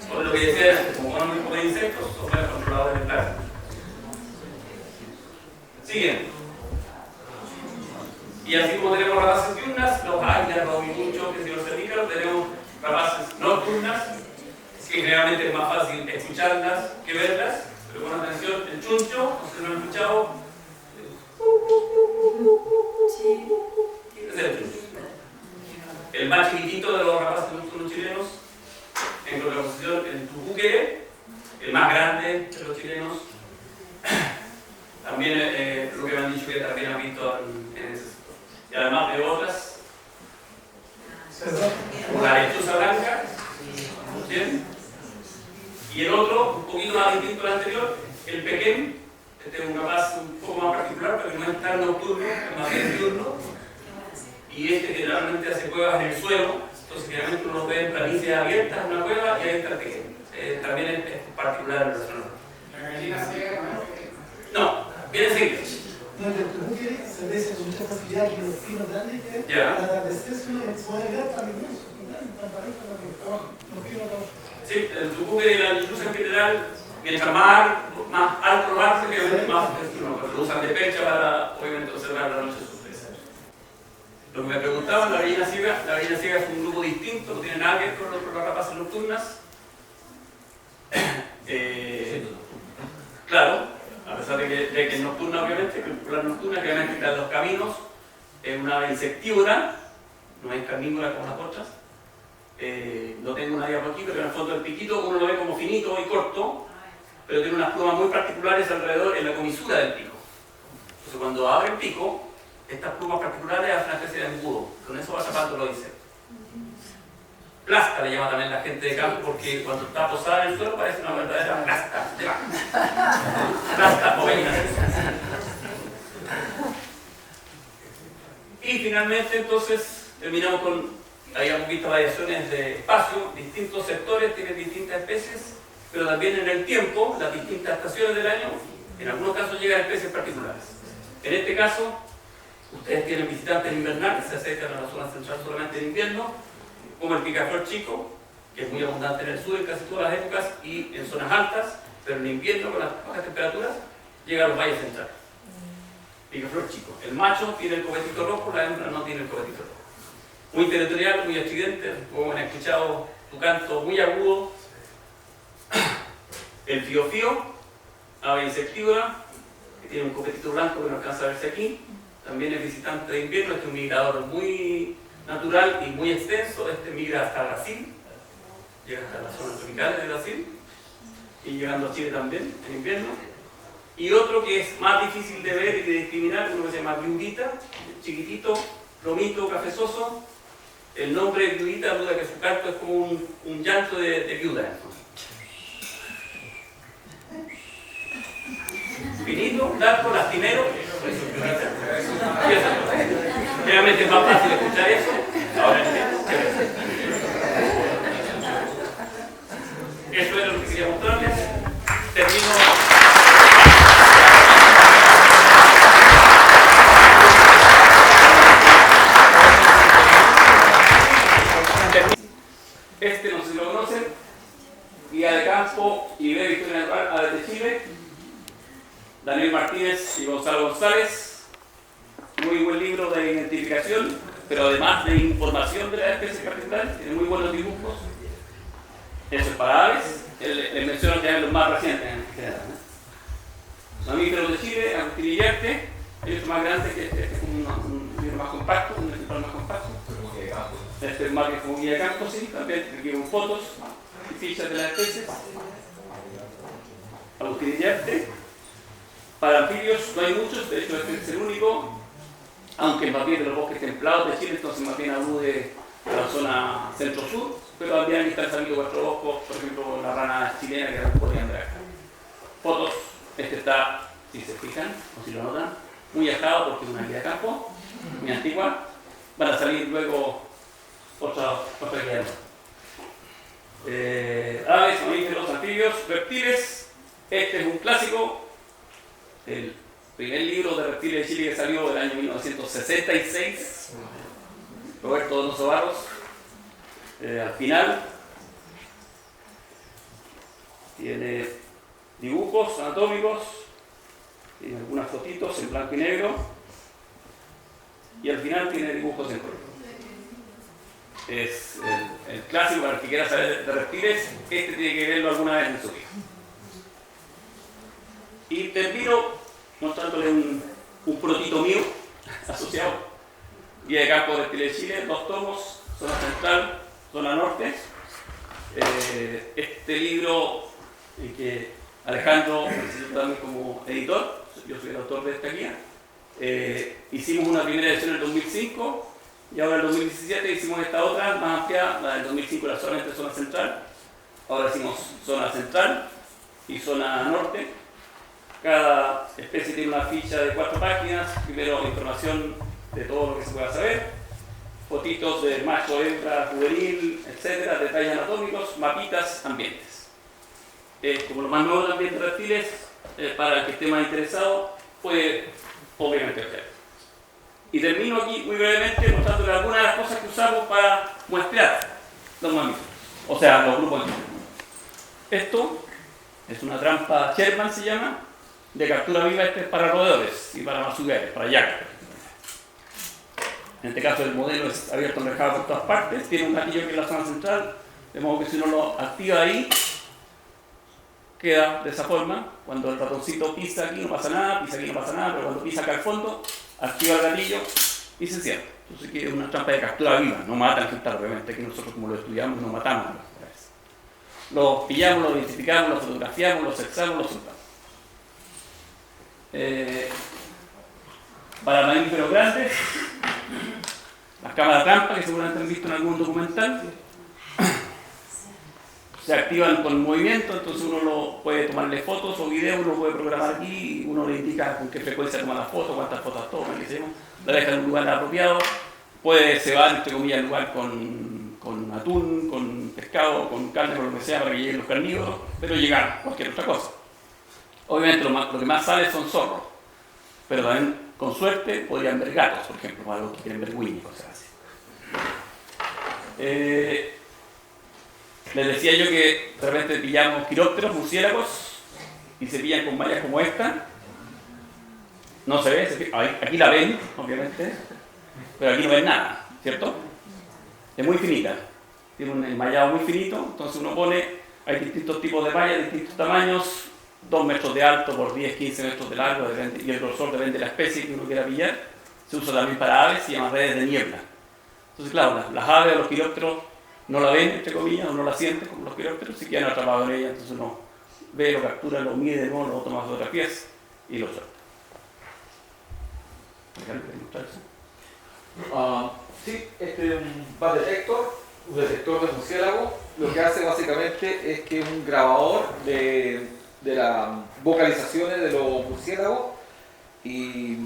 Por lo que decía, como son un grupo de insectos, son buenos controladores de plagas. Siguiente. Y así como tenemos rapaces diurnas, los águilas, los biluchos, que si los cernícaros, tenemos rapaces nocturnas, que generalmente es más fácil escucharlas que verlas, pero con atención, el chuncho, no sé si lo han escuchado. Ese es el chuncho. El más chiquitito de los rapaces nocturnos chilenos, en contraposición, el tucúquere, el más grande de los chilenos. También lo que me han dicho que también han visto en ese sector. Y además de otras, como la lechuza blanca, ¿bien? Y el otro, un poquito más distinto al anterior, el pequeño. Este es un rapaz un poco más particular, porque no es tan nocturno, es más bien diurno. Y este generalmente hace cuevas en el suelo, entonces generalmente uno lo ve en planicies abiertas, en una cueva, y ahí está el pequeño. También es particular en la zona. ¿La gallina ciega no? Viene seguido. No, el tucúquere se ve con mucha facilidad que los pinos grandes que Ya. al atardecer se van a ver tan inmensos, tan parejas los pinos abajo. Sí, el tucúquere y la lechuza en general, mientras más alto lo hace, más lo usan de percha para obviamente observar la noche de sus presas. Lo que me preguntaban, la gallina ciega es un grupo distinto, no tiene nada que ver con las rapaces nocturnas. Claro, a pesar de que es nocturna, obviamente, que la nocturna realmente está en los caminos, es una ave insectívora, no es carnívora como las otras. No tengo una diapo aquí, pero en el fondo del piquito uno lo ve como finito y corto, pero tiene unas plumas muy particulares alrededor en la comisura del pico. Entonces cuando abre el pico, estas plumas particulares hacen una especie de embudo, con eso va atrapando los insectos. Plasta le llama también la gente de campo, porque cuando está posada en el suelo parece una verdadera plasta de vaca. Plasta o gallina. Y finalmente entonces terminamos con, habíamos visto variaciones de espacio, distintos sectores tienen distintas especies, pero también en el tiempo, las distintas estaciones del año, en algunos casos llegan especies particulares. En este caso, ustedes tienen visitantes invernales, se acercan a la zona central solamente en invierno, como el picaflor chico, que es muy abundante en el sur en casi todas las épocas y en zonas altas, pero en invierno con las bajas temperaturas llega a los valles centrales. Picaflor chico. El macho tiene el copetito rojo, la hembra no tiene el copetito rojo. Muy territorial, muy estridente, como han escuchado tu canto muy agudo. El fiofío, ave insectívora, que tiene un copetito blanco que no alcanza a verse aquí. También es visitante de invierno, este es un migrador muy natural y muy extenso. Este migra hasta Brasil, llega hasta las zonas tropicales de Brasil y llegando a Chile también en invierno. Y otro que es más difícil de ver y de discriminar, uno que se llama viudita, chiquitito, plomito, cafezoso. El nombre de viudita alude a que su canto es como un llanto de viuda. Finito, largo, lastimero, por eso es viudita. Realmente es más fácil escuchar eso. Ahora entiendo. Eso es lo que quería mostrarles. Termino. Este no sé si lo conocen. Guía de campo y ve Victoria Daniel Martínez y Gonzalo González. Muy buen libro de identificación, pero además de información de las especies particulares, tiene muy buenos dibujos. Eso es para aves. Les menciono que hay los más recientes en general. Mamíferos de Chile, Agustín Illarte. Hay otro más grande que este es como un libro más compacto, un ejemplar más compacto. Este es más que como guía de campo, sí, también aquí con fotos y fichas de las especies. Agustín Illarte. Para anfibios no hay muchos, de hecho este es el único, aunque más bien de los bosques templados de Chile, entonces más bien alude a la zona centro-sur, pero también están saliendo cuatro bosques, por ejemplo la rana chilena que también podrían ver acá. Fotos, este está, si se fijan o si lo notan, muy ajado porque es una guía de campo, muy antigua. Van a salir luego otra guía. Aves, mamíferos, anfibios, reptiles. Este es un clásico, el primer libro de reptiles de Chile que salió en el año 1966, Roberto Donoso Barros. Al final tiene dibujos anatómicos, tiene algunas fotitos en blanco y negro y al final tiene dibujos en color. Es el clásico para el que quiera saber de reptiles. Este tiene que verlo alguna vez en su vida. Y termino mostrándole un protito mío asociado. Guía de campo de reptiles de Chile, 2 tomos, zona central, zona norte. Este libro que Alejandro necesita también como editor, yo soy el autor de esta guía. Hicimos una primera edición en el 2005 y ahora en el 2017 hicimos esta otra más amplia. La del 2005 era solamente zona central, ahora hicimos zona central y zona norte. Cada especie tiene una ficha de 4 páginas, primero información de todo lo que se pueda saber, fotitos de macho, hembra, juvenil, etcétera, detalles anatómicos, mapitas, ambientes. Como lo más nuevo también de reptiles, para el que esté más interesado, puede obviamente ver. Y termino aquí muy brevemente mostrándole algunas de las cosas que usamos para muestrear los mamíferos, o sea, los grupos anfibios. Esto es una trampa Sherman, se llama, de captura viva. Este es para roedores y para marsupiales, para yacas. En este caso el modelo es abierto enrejado por todas partes, tiene un gatillo aquí en la zona central, de modo que si uno lo activa ahí, queda de esa forma. Cuando el ratoncito pisa aquí no pasa nada, pisa aquí no pasa nada, pero cuando pisa acá al fondo, activa el gatillo y se cierra. Entonces aquí es una trampa de captura viva, no matan gente, obviamente, que nosotros como lo estudiamos no matamos a los roedores. Los pillamos, los identificamos, los fotografiamos, los sexamos, los soltamos. Para mamíferos grandes, las cámaras trampa, que seguramente han visto en algún documental, se activan con movimiento, entonces uno lo puede tomarle fotos o videos, uno puede programar aquí, y uno le indica con qué frecuencia toma las fotos, cuántas fotos toma, qué sé yo, la deja en un lugar apropiado, puede cebar, entre comillas, el lugar con atún, con pescado, con carne, con lo que sea, para que lleguen los carnívoros, pero llegar cualquier otra cosa. Obviamente lo que más sale son zorros, pero también con suerte podrían ver gatos, por ejemplo, para los que quieren ver guiños y cosas así. Les decía yo que de repente pillamos quirópteros, murciélagos, y se pillan con mallas como esta. No se ve, aquí la ven, obviamente, pero aquí no ven nada, ¿cierto? Es muy finita, tiene un enmallado muy finito, entonces uno pone, hay distintos tipos de mallas, distintos tamaños, 2 metros de alto por 10, 15 metros de largo, y el grosor depende de la especie que uno quiera pillar. Se usa también para aves, se llama redes de niebla. Entonces, claro, las aves o los quirópteros no la ven, entre comillas, o no la sienten como los quirópteros, si quedan atrapados en ella, entonces uno ve, lo captura, lo mide, ¿no? Lo toma fotografías y lo suelta. Sí, este es un bat detector, un detector de murciélago. Lo que hace básicamente es que es un grabador de las vocalizaciones de los murciélagos y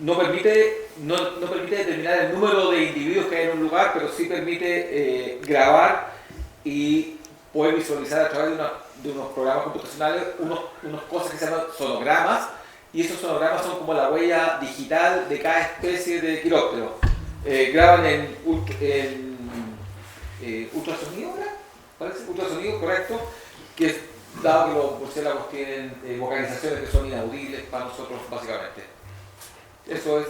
no permite determinar el número de individuos que hay en un lugar, pero sí permite grabar y poder visualizar a través de unos programas computacionales unas cosas que se llaman sonogramas, y esos sonogramas son como la huella digital de cada especie de quiróptero. Graban en ultrasonido, ¿verdad? ¿Parece? Ultrasonido, correcto, que dado que los murciélagos tienen vocalizaciones que son inaudibles para nosotros básicamente. Eso es.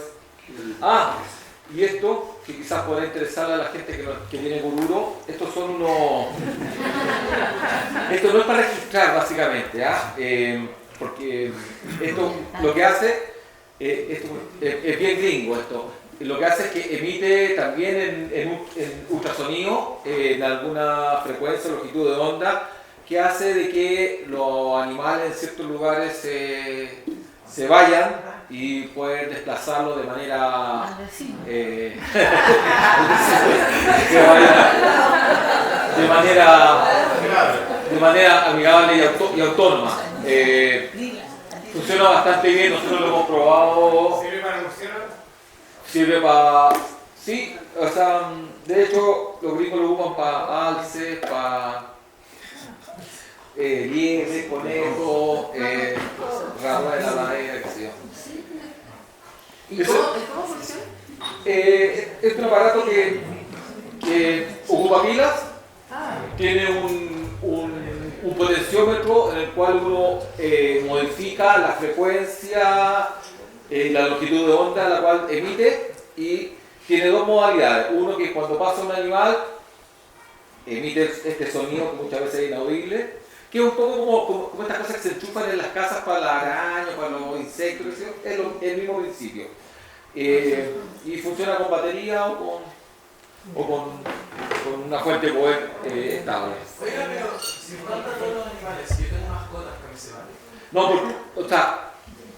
Y esto, que quizás podrá interesar a la gente que viene por Oruro, estos son unos... Esto no es para registrar básicamente, porque esto lo que hace, esto es bien gringo esto, lo que hace es que emite también en ultrasonido, en alguna frecuencia, longitud de onda, que hace de que los animales en ciertos lugares se vayan y poder desplazarlo de manera de manera amigable y autónoma. Funciona bastante bien, nosotros lo hemos probado. ¿Sirve para murciélagos? Sirve para... Sí, o sea, de hecho los gringos lo ocupan para alces, para liebres, conejos, ramas de la ladera, qué sé yo. ¿Y cómo funciona? Es un aparato que ocupa pilas, tiene un potenciómetro en el cual uno modifica la frecuencia, la longitud de onda la cual emite, y tiene dos modalidades. Uno que cuando pasa un animal emite este sonido que muchas veces es inaudible, que es un poco como estas cosas que se enchufan en las casas para la araña, para los insectos, es el mismo principio. Y funciona con batería o con una fuente de poder estable. Oiga, pero si falta todos los animales, si yo tengo mascotas, ¿también se vale? No, porque, o sea,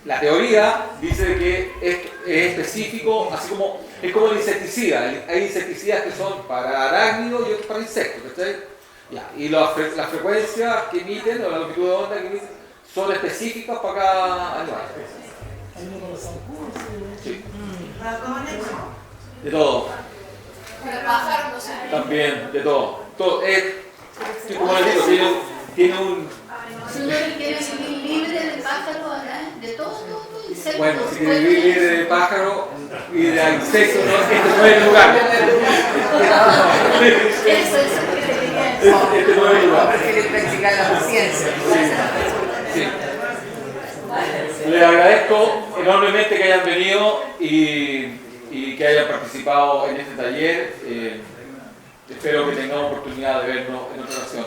la teoría dice que es específico, así como es como el insecticida. Hay insecticidas que son para arácnidos y otros para insectos, ¿cachai? Ya, y las frecuencias que emiten, o la longitud de onda que emiten, son específicas para cada animal. Sí. De todo. También, de todo. Como les digo, tiene un... Si uno quiere vivir libre de pájaros, de todo insecto. Bueno, si quiere vivir libre de pájaros y de insectos, este no es el lugar. Eso es lo que te quería decir. Este no es el lugar. Quiere practicar la paciencia. Sí. Les agradezco enormemente que hayan venido y que hayan participado en este taller. Espero que tengamos oportunidad de vernos en otra ocasión.